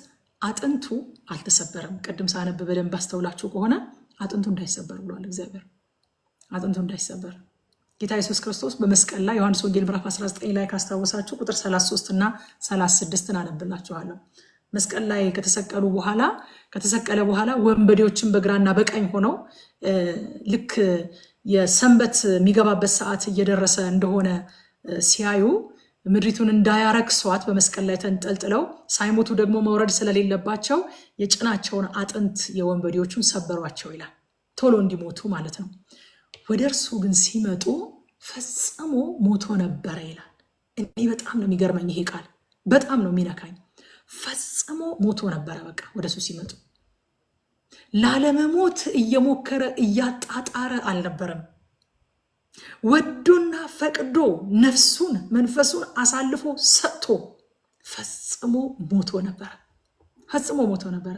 አጥንቱ አልተሰበረም። ቅድም ሳነብ በደንብ አስተውላችሁ ከሆነ አጥንቱ እንዳይሰበር ብሏል እግዚአብሔር። አጥንቱ እንዳይሰበር ጌታ ኢየሱስ ክርስቶስ በመስቀል ላይ ዮሐንስ ወንጌል ምዕራፍ 19 ላይ ካስታወሳችሁ ቁጥር 33 እና 36 አነብላችኋለሁ። መስቀል ላይ ከተሰቀለ በኋላ ወንበዴዎችን በግራና በቀኝ ሆነው ልክ የሰንበት የሚገባበት ሰዓት እየደረሰ እንደሆነ ሲያዩ ምድሪቱን እንዳያረክሷት በመስቀል ላይ ተንጠልጥለው ሳይሞቱ ደግሞ መውረድ ስለሌለባቸው የጭናቸውን አጥንት የወንበዴዎቹን ሰበሯቸው ይላል። ቶሎ እንዲሞቱ ማለት ነው። ወደ እርሱ ግን ሲመጡ ፈጽሞ ሞቶ ነበረ ይላል። እኔ በጣም ነው የሚገርመኝ ይሄ ቃል፣ በጣም ነው የሚነካኝ። ፈጽሞ ሞቶ ነበረ። በቃ ወደ እሱ ሲመጡ ላለመሞት እየሞከረ እያጣጣረ አልነበረም። ወዶና ፈቅዶ ነፍሱን መንፈሱን አሳልፎ ሰጥቶ ፈጽሞ ሞቶ ነበረ። ፈጽሞ ሞቶ ነበረ።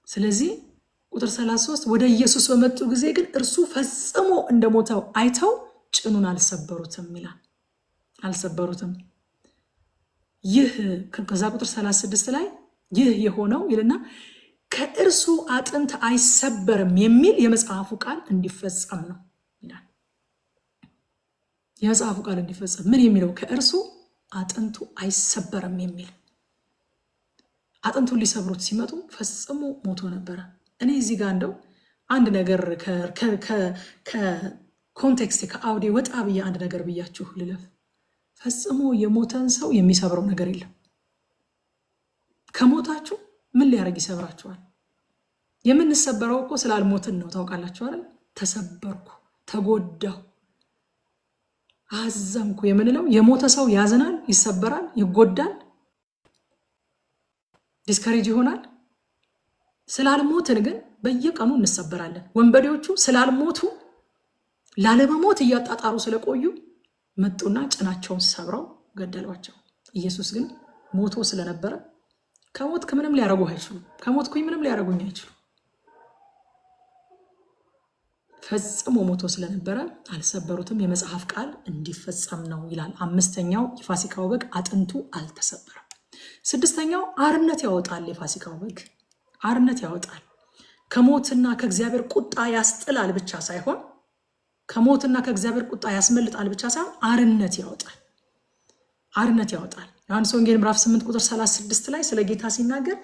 ስለዚህ ቁጥር 33 ወደ ኢየሱስ በመጡ ጊዜ ግን እርሱ ፈጽሞ እንደሞተው አይተው ጭኑን አልሰበሩትም ይላል። አልሰበሩትም። ይህ ከዛ ቁጥር 36 ላይ ይህ የሆነው ይልና ከእርሱ አጥንት አይሰበርም የሚል የመጽሐፉ ቃል እንዲፈጸም ነው ይላል። የመጽሐፉ ቃል እንዲፈጸም ምን የሚለው? ከእርሱ አጥንቱ አይሰበርም የሚል። አጥንቱን ሊሰብሩት ሲመጡ ፈጽሞ ሞቶ ነበረ። እኔ እዚህ ጋር እንደው አንድ ነገር ከኮንቴክስት ከአውዴ ወጣ ብዬ አንድ ነገር ብያችሁ ልለፍ። ፈጽሞ የሞተን ሰው የሚሰብረው ነገር የለም። ከሞታችሁ ምን ሊያደርግ ይሰብራችኋል? የምንሰበረው እኮ ስላልሞትን ነው። ታውቃላችሁ አይደል? ተሰበርኩ፣ ተጎዳሁ፣ አዘንኩ የምንለው የሞተ ሰው ያዝናል፣ ይሰበራል፣ ይጎዳል፣ ዲስከሬጅ ይሆናል። ስላልሞትን ግን በየቀኑ እንሰበራለን። ወንበዴዎቹ ስላልሞቱ ላለመሞት እያጣጣሩ ስለቆዩ መጡና ጭናቸውን ሰብረው ገደሏቸው። ኢየሱስ ግን ሞቶ ስለነበረ ከሞትክ ምንም ሊያረጉ አይችሉም፣ ከሞትኩኝ ምንም ሊያረጉኝ አይችሉም። ፈጽሞ ሞቶ ስለነበረ አልሰበሩትም። የመጽሐፍ ቃል እንዲፈጸም ነው ይላል። አምስተኛው የፋሲካው በግ አጥንቱ አልተሰበረም። ስድስተኛው አርነት ያወጣል። የፋሲካው በግ አርነት ያወጣል። ከሞትና ከእግዚአብሔር ቁጣ ያስጥላል ብቻ ሳይሆን ከሞትና ከእግዚአብሔር ቁጣ ያስመልጣል ብቻ ሳይሆን አርነት ያወጣል። አርነት ያወጣል። ዮሐንስ ወንጌል ምዕራፍ 8 ቁጥር 36 ላይ ስለ ጌታ ሲናገር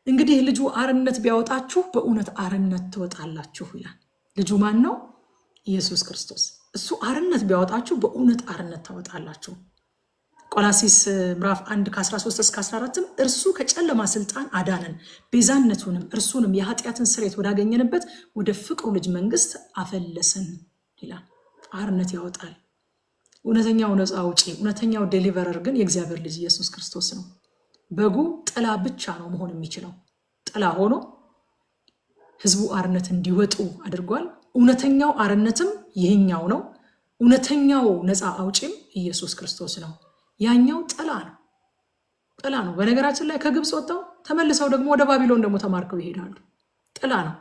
እንግዲህ ልጁ አርነት ቢያወጣችሁ በእውነት አርነት ትወጣላችሁ ይላል። ልጁ ማን ነው? ኢየሱስ ክርስቶስ። እሱ አርነት ቢያወጣችሁ በእውነት አርነት ታወጣላችሁ። ቆላሲስ ምዕራፍ 1 ከ13 እስከ 14 እርሱ ከጨለማ ስልጣን አዳነን፣ ቤዛነቱንም እርሱንም የኃጢአትን ስርየት ወዳገኘንበት ወደ ፍቅሩ ልጅ መንግስት አፈለሰን ይላል። አርነት ያወጣል። እውነተኛው ነፃ አውጪ፣ እውነተኛው ዴሊቨረር ግን የእግዚአብሔር ልጅ ኢየሱስ ክርስቶስ ነው። በጉ ጥላ ብቻ ነው መሆን የሚችለው። ጥላ ሆኖ ህዝቡ አርነት እንዲወጡ አድርጓል። እውነተኛው አርነትም ይህኛው ነው። እውነተኛው ነፃ አውጪም ኢየሱስ ክርስቶስ ነው። ያኛው ጥላ ነው። ጥላ ነው። በነገራችን ላይ ከግብፅ ወጣው ተመልሰው ደግሞ ወደ ባቢሎን ደግሞ ተማርከው ይሄዳሉ። ጥላ ነው።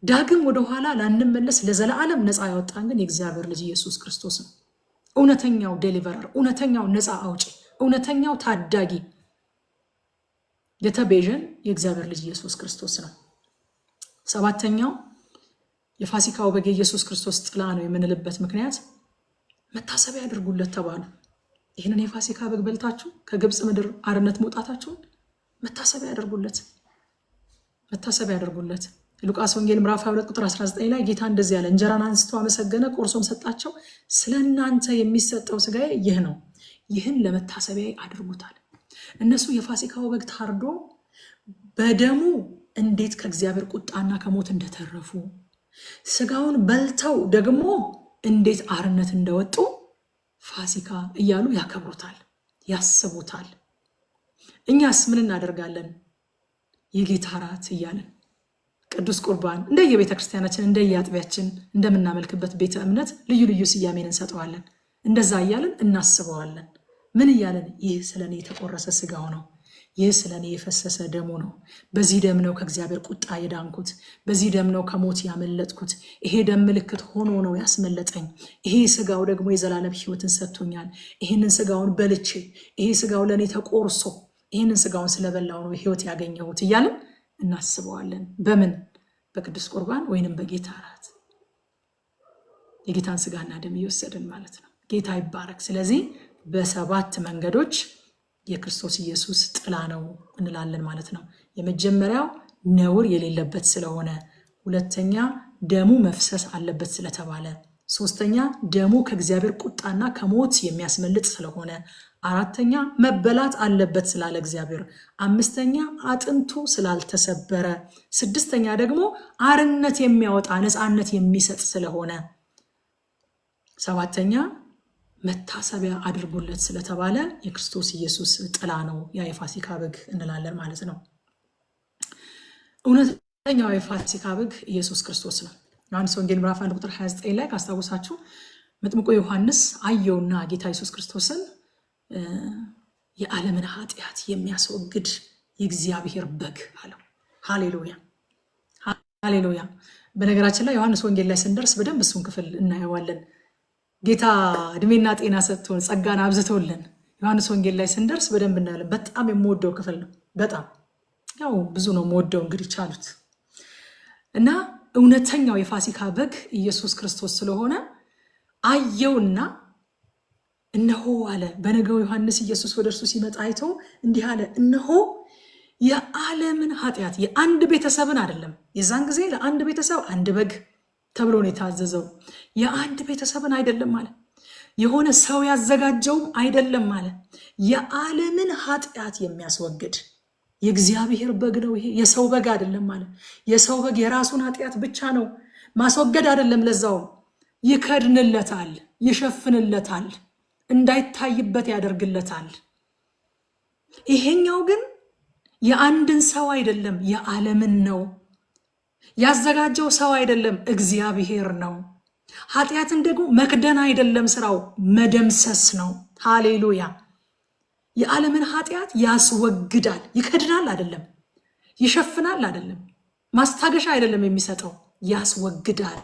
ዳግም ወደ ኋላ ላንመለስ ለዘላለም ነፃ ያወጣን ግን የእግዚአብሔር ልጅ ኢየሱስ ክርስቶስ ነው። እውነተኛው ዴሊቨረር፣ እውነተኛው ነፃ አውጪ፣ እውነተኛው ታዳጊ የተቤዠን የእግዚአብሔር ልጅ ኢየሱስ ክርስቶስ ነው። ሰባተኛው የፋሲካው በግ ኢየሱስ ክርስቶስ ጥላ ነው የምንልበት ምክንያት መታሰቢያ ያድርጉለት ተባሉ። ይህንን የፋሲካ በግ በልታችሁ ከግብፅ ምድር አርነት መውጣታችሁን መታሰቢያ ያደርጉለት፣ መታሰቢያ ያደርጉለት። ሉቃስ ወንጌል ምዕራፍ 22 ቁጥር 19 ላይ ጌታ እንደዚህ ያለ፣ እንጀራን አንስቶ አመሰገነ፣ ቆርሶም ሰጣቸው፣ ስለናንተ የሚሰጠው ስጋዬ ይህ ነው፣ ይህን ለመታሰቢያ አድርጉታል። እነሱ የፋሲካው በግ ታርዶ በደሙ እንዴት ከእግዚአብሔር ቁጣና ከሞት እንደተረፉ፣ ስጋውን በልተው ደግሞ እንዴት አርነት እንደወጡ ፋሲካ እያሉ ያከብሩታል፣ ያስቡታል። እኛስ ምን እናደርጋለን? የጌታ እራት እያለን ቅዱስ ቁርባን እንደየቤተ ክርስቲያናችን እንደየአጥቢያችን እንደምናመልክበት ቤተ እምነት ልዩ ልዩ ስያሜን እንሰጠዋለን። እንደዛ እያለን እናስበዋለን። ምን እያለን? ይህ ስለኔ የተቆረሰ ስጋው ነው፣ ይህ ስለኔ የፈሰሰ ደሙ ነው። በዚህ ደም ነው ከእግዚአብሔር ቁጣ የዳንኩት፣ በዚህ ደም ነው ከሞት ያመለጥኩት። ይሄ ደም ምልክት ሆኖ ነው ያስመለጠኝ። ይሄ ስጋው ደግሞ የዘላለም ሕይወትን ሰጥቶኛል። ይህንን ስጋውን በልቼ ይሄ ስጋው ለኔ ተቆርሶ ይህንን ስጋውን ስለበላው ነው ሕይወት ያገኘሁት እያለን እናስበዋለን። በምን? በቅዱስ ቁርባን ወይንም በጌታ እራት የጌታን ስጋና ደም እየወሰድን ማለት ነው። ጌታ ይባረክ። ስለዚህ በሰባት መንገዶች የክርስቶስ ኢየሱስ ጥላ ነው እንላለን ማለት ነው። የመጀመሪያው ነውር የሌለበት ስለሆነ፣ ሁለተኛ ደሙ መፍሰስ አለበት ስለተባለ፣ ሶስተኛ ደሙ ከእግዚአብሔር ቁጣና ከሞት የሚያስመልጥ ስለሆነ፣ አራተኛ መበላት አለበት ስላለ እግዚአብሔር፣ አምስተኛ አጥንቱ ስላልተሰበረ፣ ስድስተኛ ደግሞ አርነት የሚያወጣ ነፃነት የሚሰጥ ስለሆነ፣ ሰባተኛ መታሰቢያ አድርጉለት ስለተባለ የክርስቶስ ኢየሱስ ጥላ ነው ያ የፋሲካ በግ እንላለን ማለት ነው። እውነተኛው የፋሲካ በግ ኢየሱስ ክርስቶስ ነው። ዮሐንስ ወንጌል ምዕራፍ 1 ቁጥር 29 ላይ ካስታወሳችሁ መጥምቁ ዮሐንስ አየውና ጌታ ኢየሱስ ክርስቶስን የዓለምን ኃጢአት የሚያስወግድ የእግዚአብሔር በግ አለው። ሃሌሉያ ሃሌሉያ። በነገራችን ላይ ዮሐንስ ወንጌል ላይ ስንደርስ በደንብ እሱን ክፍል እናየዋለን። ጌታ እድሜና ጤና ሰጥቶን ጸጋን አብዝቶልን ዮሐንስ ወንጌል ላይ ስንደርስ በደንብ እናያለን። በጣም የምወደው ክፍል ነው። በጣም ያው ብዙ ነው የምወደው እንግዲህ ቻሉት እና እውነተኛው የፋሲካ በግ ኢየሱስ ክርስቶስ ስለሆነ አየውና እነሆ አለ። በነገው ዮሐንስ ኢየሱስ ወደ እርሱ ሲመጣ አይቶ እንዲህ አለ፣ እነሆ የዓለምን ኃጢአት የአንድ ቤተሰብን አይደለም። የዛን ጊዜ ለአንድ ቤተሰብ አንድ በግ ተብሎ ነው የታዘዘው። የአንድ ቤተሰብን አይደለም ማለት የሆነ ሰው ያዘጋጀውም አይደለም ማለት የዓለምን ኃጢአት የሚያስወግድ የእግዚአብሔር በግ ነው። ይሄ የሰው በግ አይደለም ማለት የሰው በግ የራሱን ኃጢአት ብቻ ነው ማስወገድ አይደለም። ለዛውም ይከድንለታል፣ ይሸፍንለታል፣ እንዳይታይበት ያደርግለታል። ይሄኛው ግን የአንድን ሰው አይደለም የዓለምን ነው። ያዘጋጀው ሰው አይደለም እግዚአብሔር ነው። ኃጢአትን ደግሞ መክደን አይደለም ስራው መደምሰስ ነው። ሃሌሉያ። የዓለምን ኃጢአት ያስወግዳል። ይከድናል አይደለም፣ ይሸፍናል አይደለም፣ ማስታገሻ አይደለም የሚሰጠው፣ ያስወግዳል።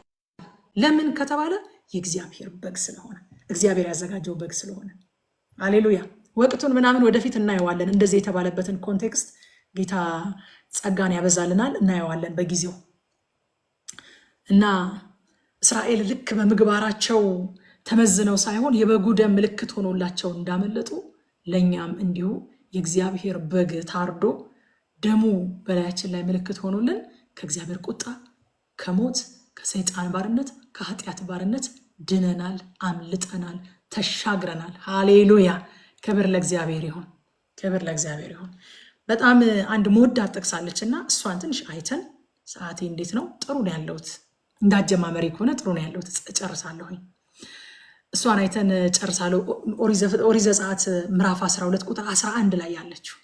ለምን ከተባለ የእግዚአብሔር በግ ስለሆነ፣ እግዚአብሔር ያዘጋጀው በግ ስለሆነ። ሃሌሉያ። ወቅቱን ምናምን ወደፊት እናየዋለን። እንደዚህ የተባለበትን ኮንቴክስት ጌታ ጸጋን ያበዛልናል፣ እናየዋለን በጊዜው እና እስራኤል ልክ በምግባራቸው ተመዝነው ሳይሆን የበጉ ደም ምልክት ሆኖላቸው እንዳመለጡ ለኛም እንዲሁ የእግዚአብሔር በግ ታርዶ ደሙ በላያችን ላይ ምልክት ሆኖልን ከእግዚአብሔር ቁጣ፣ ከሞት፣ ከሰይጣን ባርነት፣ ከኃጢአት ባርነት ድነናል፣ አምልጠናል፣ ተሻግረናል። ሃሌሉያ! ክብር ለእግዚአብሔር ይሁን፣ ክብር ለእግዚአብሔር ይሁን። በጣም አንድ መወዳት ጠቅሳለችና እሷን ትንሽ አይተን ሰዓቴ እንዴት ነው? ጥሩ ነው ያለሁት፣ እንዳጀማመሪ ከሆነ ጥሩ ነው ያለሁት፣ እጨርሳለሁኝ። እሷን አይተን ጨርሳለሁ። ኦሪት ዘጸአት ምዕራፍ 12 ቁጥር 11 ላይ ያለችው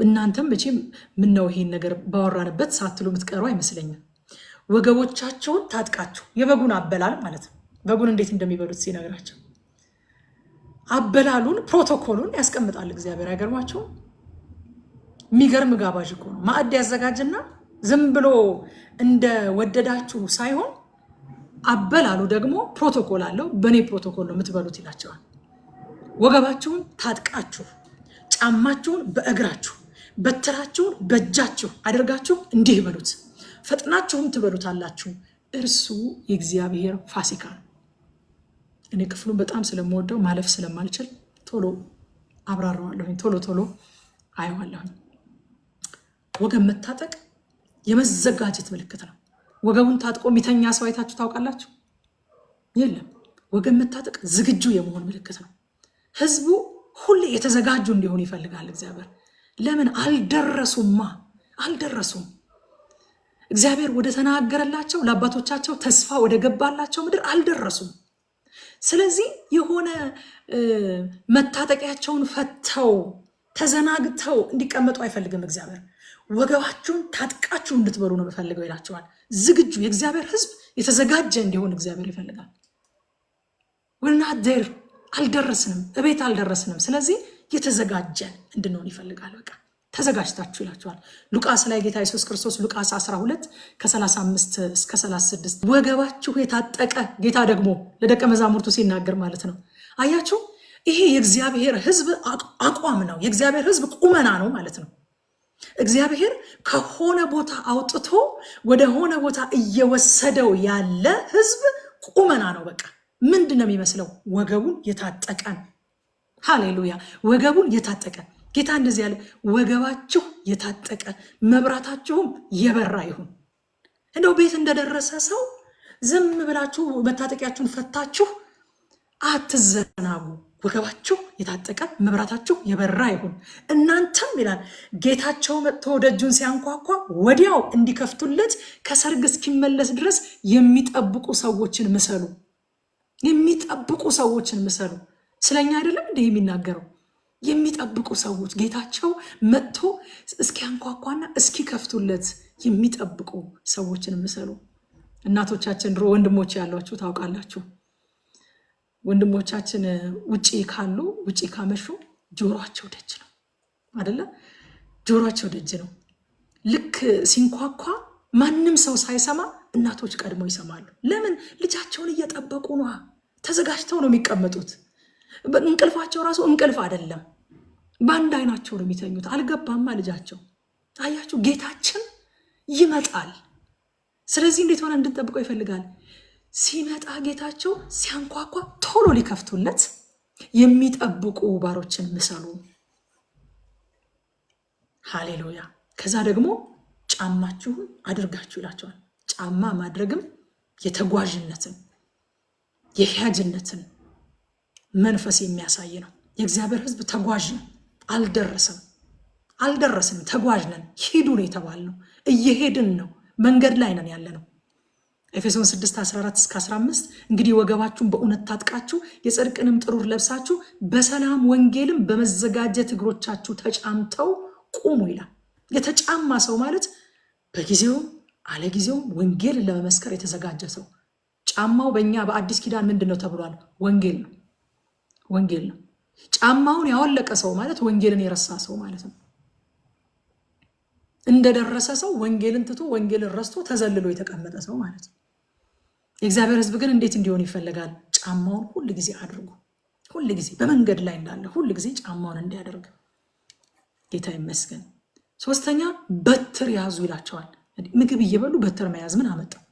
እናንተም መቼም ምን ነው ይሄን ነገር ባወራንበት ሳትሉ የምትቀሩ አይመስለኝም። ወገቦቻቸውን ታጥቃችሁ፣ የበጉን አበላል ማለት ነው። በጉን እንዴት እንደሚበሉት ሲነግራቸው አበላሉን ፕሮቶኮሉን ያስቀምጣል እግዚአብሔር። አይገርማችሁም? የሚገርም ጋባዥ እኮ ነው። ማዕድ ያዘጋጅና ዝም ብሎ እንደወደዳችሁ ሳይሆን አበላሉ ደግሞ ፕሮቶኮል አለው። በእኔ ፕሮቶኮል ነው የምትበሉት ይላቸዋል። ወገባችሁን ታጥቃችሁ፣ ጫማችሁን በእግራችሁ፣ በትራችሁን በእጃችሁ አድርጋችሁ እንዲህ በሉት፣ ፈጥናችሁም ትበሉታላችሁ። እርሱ የእግዚአብሔር ፋሲካ ነው። እኔ ክፍሉን በጣም ስለምወደው ማለፍ ስለማልችል ቶሎ አብራራዋለሁኝ፣ ቶሎ አየዋለሁኝ። ወገብ መታጠቅ የመዘጋጀት ምልክት ነው። ወገቡን ታጥቆ የሚተኛ ሰው አይታችሁ ታውቃላችሁ? የለም። ወገብ መታጠቅ ዝግጁ የመሆን ምልክት ነው። ህዝቡ ሁሌ የተዘጋጁ እንዲሆን ይፈልጋል እግዚአብሔር። ለምን? አልደረሱም። እግዚአብሔር ወደ ተናገረላቸው ለአባቶቻቸው ተስፋ ወደ ገባላቸው ምድር አልደረሱም። ስለዚህ የሆነ መታጠቂያቸውን ፈተው ተዘናግተው እንዲቀመጡ አይፈልግም እግዚአብሔር። ወገባችሁን ታጥቃችሁ እንድትበሉ ነው የምፈልገው ይላቸዋል። ዝግጁ የእግዚአብሔር ህዝብ የተዘጋጀ እንዲሆን እግዚአብሔር ይፈልጋል። ወናደር አልደረስንም፣ እቤት አልደረስንም። ስለዚህ የተዘጋጀን እንድንሆን ይፈልጋል። በቃ ተዘጋጅታችሁ ይላቸዋል። ሉቃስ ላይ ጌታ ኢየሱስ ክርስቶስ ሉቃስ 12 ከ35 እስከ 36 ወገባችሁ የታጠቀ ጌታ ደግሞ ለደቀ መዛሙርቱ ሲናገር ማለት ነው። አያችሁ፣ ይሄ የእግዚአብሔር ህዝብ አቋም ነው። የእግዚአብሔር ህዝብ ቁመና ነው ማለት ነው። እግዚአብሔር ከሆነ ቦታ አውጥቶ ወደ ሆነ ቦታ እየወሰደው ያለ ህዝብ ቁመና ነው። በቃ ምንድን ነው የሚመስለው? ወገቡን የታጠቀን። ሃሌሉያ! ወገቡን የታጠቀ ጌታ እንደዚህ ያለ፣ ወገባችሁ የታጠቀ መብራታችሁም የበራ ይሁን። እንደው ቤት እንደደረሰ ሰው ዝም ብላችሁ መታጠቂያችሁን ፈታችሁ አትዘናጉ። ወገባችሁ የታጠቀ መብራታችሁ የበራ ይሁን። እናንተም ይላል ጌታቸው መጥቶ ደጁን ሲያንኳኳ ወዲያው እንዲከፍቱለት ከሰርግ እስኪመለስ ድረስ የሚጠብቁ ሰዎችን ምሰሉ። የሚጠብቁ ሰዎችን ምሰሉ። ስለኛ አይደለም እንደ የሚናገረው? የሚጠብቁ ሰዎች ጌታቸው መጥቶ እስኪያንኳኳና እስኪከፍቱለት የሚጠብቁ ሰዎችን ምሰሉ። እናቶቻችን ድሮ ወንድሞች ያሏችሁ ታውቃላችሁ። ወንድሞቻችን ውጪ ካሉ ውጪ ካመሹ ጆሮአቸው ደጅ ነው አይደለ? ጆሮአቸው ደጅ ነው። ልክ ሲንኳኳ ማንም ሰው ሳይሰማ እናቶች ቀድመው ይሰማሉ። ለምን? ልጃቸውን እየጠበቁ ነው። ተዘጋጅተው ነው የሚቀመጡት። እንቅልፋቸው ራሱ እንቅልፍ አይደለም። በአንድ አይናቸው ነው የሚተኙት። አልገባማ ልጃቸው። አያችሁ፣ ጌታችን ይመጣል። ስለዚህ እንዴት ሆነ እንድንጠብቀው ይፈልጋል። ሲመጣ ጌታቸው ሲያንኳኳ ቶሎ ሊከፍቱለት የሚጠብቁ ባሮችን ምሰሉ። ሃሌሉያ! ከዛ ደግሞ ጫማችሁን አድርጋችሁ ይላቸዋል። ጫማ ማድረግም የተጓዥነትን የሂያጅነትን መንፈስ የሚያሳይ ነው። የእግዚአብሔር ሕዝብ ተጓዥ ነው። አልደረስም፣ ተጓዥ ነን። ሂዱ ነው የተባልነው። እየሄድን ነው። መንገድ ላይ ነን ያለ ነው። ኤፌሶን 6:14-15 እንግዲህ ወገባችሁን በእውነት ታጥቃችሁ የጽድቅንም ጥሩር ለብሳችሁ በሰላም ወንጌልም በመዘጋጀት እግሮቻችሁ ተጫምተው ቁሙ ይላል። የተጫማ ሰው ማለት በጊዜውም አለጊዜውም ወንጌልን ለመመስከር የተዘጋጀ ሰው። ጫማው በእኛ በአዲስ ኪዳን ምንድን ነው ተብሏል? ወንጌል ነው። ጫማውን ያወለቀ ሰው ማለት ወንጌልን የረሳ ሰው ማለት ነው። እንደደረሰ ሰው ወንጌልን ትቶ ወንጌልን ረስቶ ተዘልሎ የተቀመጠ ሰው ማለት ነው። የእግዚአብሔር ሕዝብ ግን እንዴት እንዲሆን ይፈልጋል? ጫማውን ሁል ጊዜ አድርጉ። ሁል ጊዜ በመንገድ ላይ እንዳለ ሁል ጊዜ ጫማውን እንዲያደርግ ጌታ ይመስገን። ሶስተኛ በትር ያዙ ይላቸዋል። ምግብ እየበሉ በትር መያዝ ምን አመጣው?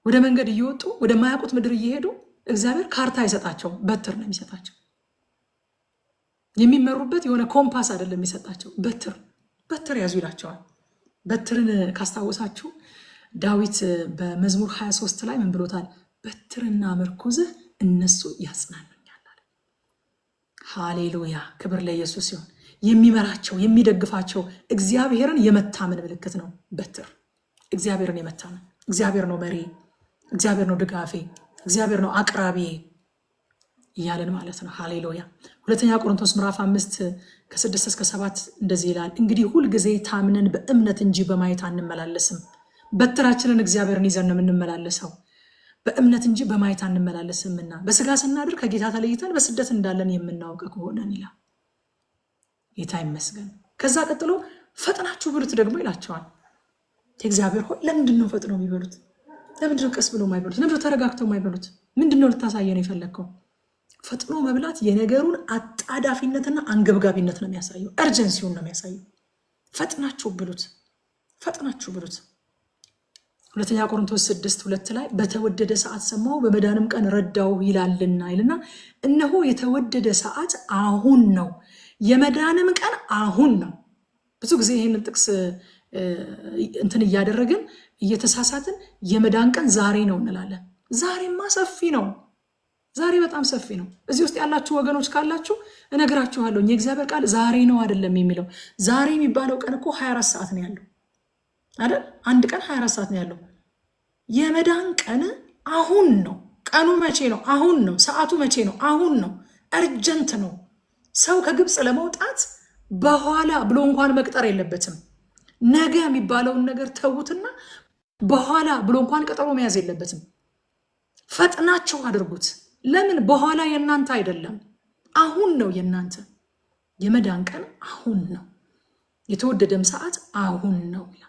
ወደ መንገድ እየወጡ ወደ ማያውቁት ምድር እየሄዱ እግዚአብሔር ካርታ አይሰጣቸው፣ በትር ነው የሚሰጣቸው። የሚመሩበት የሆነ ኮምፓስ አይደለም የሚሰጣቸው፣ በትር ያዙ ይላቸዋል። በትርን ካስታወሳችሁ ዳዊት በመዝሙር 23 ላይ ምን ብሎታል? በትርና ምርኩዝህ እነሱ ያጽናኑኛል አለ። ሃሌሉያ! ክብር ለኢየሱስ ይሁን። የሚመራቸው የሚደግፋቸው እግዚአብሔርን የመታመን ምልክት ነው በትር። እግዚአብሔርን የመታመን እግዚአብሔር ነው መሪ፣ እግዚአብሔር ነው ድጋፌ፣ እግዚአብሔር ነው አቅራቢ እያለን ማለት ነው። ሃሌሉያ! ሁለተኛ ቆሮንቶስ ምዕራፍ 5 ከ6 እስከ 7 እንደዚህ ይላል፣ እንግዲህ ሁልጊዜ ታምነን በእምነት እንጂ በማየት አንመላለስም። በትራችንን እግዚአብሔርን ይዘን ነው የምንመላለሰው፣ በእምነት እንጂ በማየት አንመላለስምና በስጋ ስናድር ከጌታ ተለይተን በስደት እንዳለን የምናውቅ ከሆነን ይላል። ጌታ ይመስገን። ከዛ ቀጥሎ ፈጥናችሁ ብሉት ደግሞ ይላቸዋል። እግዚአብሔር ሆይ ለምንድን ነው ፈጥነው የሚበሉት? ለምንድን ነው ቀስ ብሎ የማይበሉት? ለምንድን ነው ተረጋግተው የማይበሉት? ምንድን ነው ልታሳየን የፈለግከው? ፈጥኖ መብላት የነገሩን አጣዳፊነትና አንገብጋቢነት ነው የሚያሳየው፣ እርጀንሲውን ነው የሚያሳየው። ፈጥናችሁ ብሉት፣ ፈጥናችሁ ብሉት። ሁለተኛ ቆሮንቶስ 6:2 ላይ በተወደደ ሰዓት ሰማሁ በመዳንም ቀን ረዳው ይላልና ይልና፣ እነሆ የተወደደ ሰዓት አሁን ነው፣ የመዳንም ቀን አሁን ነው። ብዙ ጊዜ ይህንን ጥቅስ እንትን እያደረግን እየተሳሳትን የመዳን ቀን ዛሬ ነው እንላለን። ዛሬማ ሰፊ ነው። ዛሬ በጣም ሰፊ ነው። እዚህ ውስጥ ያላችሁ ወገኖች ካላችሁ እነግራችኋለሁ፣ የእግዚአብሔር ቃል ዛሬ ነው አይደለም የሚለው። ዛሬ የሚባለው ቀን እኮ 24 ሰዓት ነው ያለው አይደል? አንድ ቀን 24 ሰዓት ነው ያለው። የመዳን ቀን አሁን ነው። ቀኑ መቼ ነው? አሁን ነው። ሰዓቱ መቼ ነው? አሁን ነው። እርጀንት ነው። ሰው ከግብፅ ለመውጣት በኋላ ብሎ እንኳን መቅጠር የለበትም። ነገ የሚባለውን ነገር ተዉትና በኋላ ብሎ እንኳን ቀጠሮ መያዝ የለበትም። ፈጥናችሁ አድርጉት። ለምን? በኋላ የእናንተ አይደለም፣ አሁን ነው የእናንተ። የመዳን ቀን አሁን ነው፣ የተወደደም ሰዓት አሁን ነው ይላል።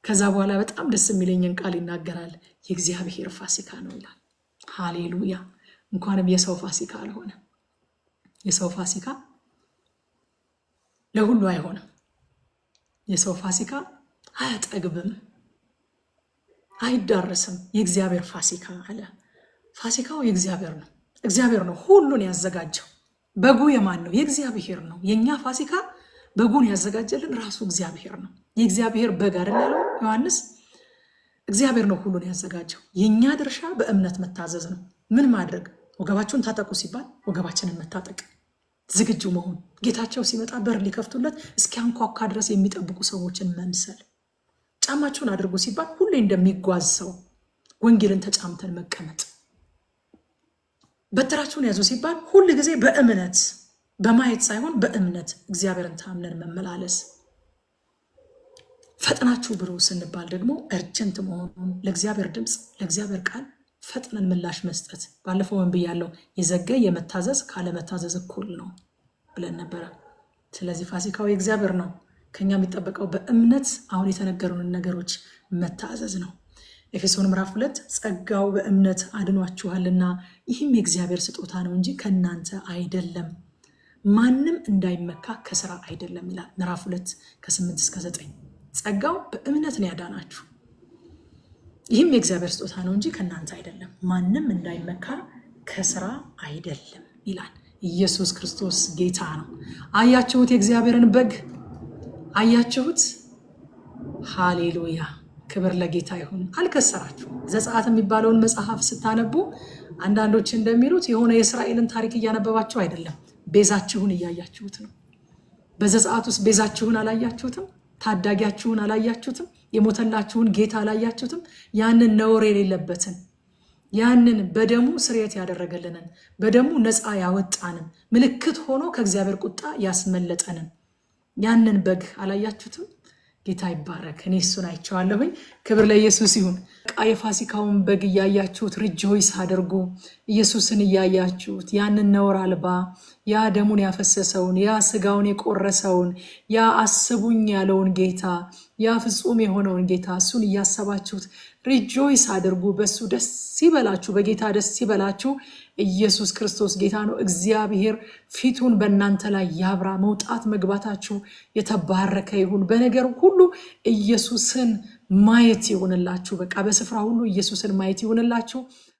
ከዛ በኋላ በጣም ደስ የሚለኝን ቃል ይናገራል። የእግዚአብሔር ፋሲካ ነው ይላል። ሃሌሉያ! እንኳንም የሰው ፋሲካ አልሆነ። የሰው ፋሲካ ለሁሉ አይሆንም። የሰው ፋሲካ አያጠግብም፣ አይዳረስም። የእግዚአብሔር ፋሲካ አለ። ፋሲካው የእግዚአብሔር ነው። እግዚአብሔር ነው ሁሉን ያዘጋጀው። በጉ የማን ነው? የእግዚአብሔር ነው። የኛ ፋሲካ በጉን ያዘጋጀልን ራሱ እግዚአብሔር ነው። የእግዚአብሔር በግ አይደል ያለው ዮሐንስ? እግዚአብሔር ነው ሁሉን ያዘጋጀው። የኛ ድርሻ በእምነት መታዘዝ ነው። ምን ማድረግ? ወገባችሁን ታጠቁ ሲባል ወገባችንን መታጠቅ፣ ዝግጁ መሆን። ጌታቸው ሲመጣ በር ሊከፍቱለት እስኪያንኳኳ ድረስ የሚጠብቁ ሰዎችን መምሰል። ጫማችሁን አድርጉ ሲባል ሁሌ እንደሚጓዝ ሰው ወንጌልን ተጫምተን መቀመጥ። በትራችሁን ያዙ ሲባል ሁል ጊዜ በእምነት በማየት ሳይሆን በእምነት እግዚአብሔርን ታምነን መመላለስ። ፈጥናችሁ ብሎ ስንባል ደግሞ እርጀንት መሆኑን ለእግዚአብሔር ድምፅ ለእግዚአብሔር ቃል ፈጥነን ምላሽ መስጠት። ባለፈው ምን ብያለሁ? የዘገየ መታዘዝ ካለመታዘዝ እኩል ነው ብለን ነበረ። ስለዚህ ፋሲካው የእግዚአብሔር ነው። ከኛ የሚጠበቀው በእምነት አሁን የተነገሩንን ነገሮች መታዘዝ ነው። ኤፌሶን ምዕራፍ 2 ጸጋው በእምነት አድኗችኋልና ይህም የእግዚአብሔር ስጦታ ነው እንጂ ከእናንተ አይደለም፣ ማንም እንዳይመካ ከስራ አይደለም ይላል። ምዕራፍ 2 ከ8 እስከ 9 ጸጋው በእምነት ነው ያዳናችሁ፣ ይህም የእግዚአብሔር ስጦታ ነው እንጂ ከእናንተ አይደለም፣ ማንም እንዳይመካ ከስራ አይደለም ይላል። ኢየሱስ ክርስቶስ ጌታ ነው። አያችሁት? የእግዚአብሔርን በግ አያችሁት? ሃሌሉያ! ክብር ለጌታ ይሁን። አልከሰራችሁ። ዘጸአት የሚባለውን መጽሐፍ ስታነቡ አንዳንዶች እንደሚሉት የሆነ የእስራኤልን ታሪክ እያነበባችሁ አይደለም፣ ቤዛችሁን እያያችሁት ነው። በዘጸአት ውስጥ ቤዛችሁን አላያችሁትም? ታዳጊያችሁን አላያችሁትም? የሞተላችሁን ጌታ አላያችሁትም? ያንን ነውር የሌለበትን ያንን በደሙ ስርየት ያደረገልንን በደሙ ነፃ ያወጣንን ምልክት ሆኖ ከእግዚአብሔር ቁጣ ያስመለጠንን ያንን በግ አላያችሁትም? ጌታ ይባረክ። እኔ እሱን አይቼዋለሁኝ። ክብር ለኢየሱስ ይሁን። የፋሲካውን በግ እያያችሁት ሪጆይስ አድርጉ። ኢየሱስን እያያችሁት ያንን ነውር አልባ ያ ደሙን ያፈሰሰውን ያ ስጋውን የቆረሰውን ያ አስቡኝ ያለውን ጌታ ያ ፍጹም የሆነውን ጌታ እሱን እያሰባችሁት ሪጆይስ አድርጉ። በሱ ደስ ይበላችሁ፣ በጌታ ደስ ይበላችሁ። ኢየሱስ ክርስቶስ ጌታ ነው። እግዚአብሔር ፊቱን በእናንተ ላይ ያብራ። መውጣት መግባታችሁ የተባረከ ይሁን። በነገር ሁሉ ኢየሱስን ማየት ይሁንላችሁ። በቃ በስፍራ ሁሉ ኢየሱስን ማየት ይሁንላችሁ።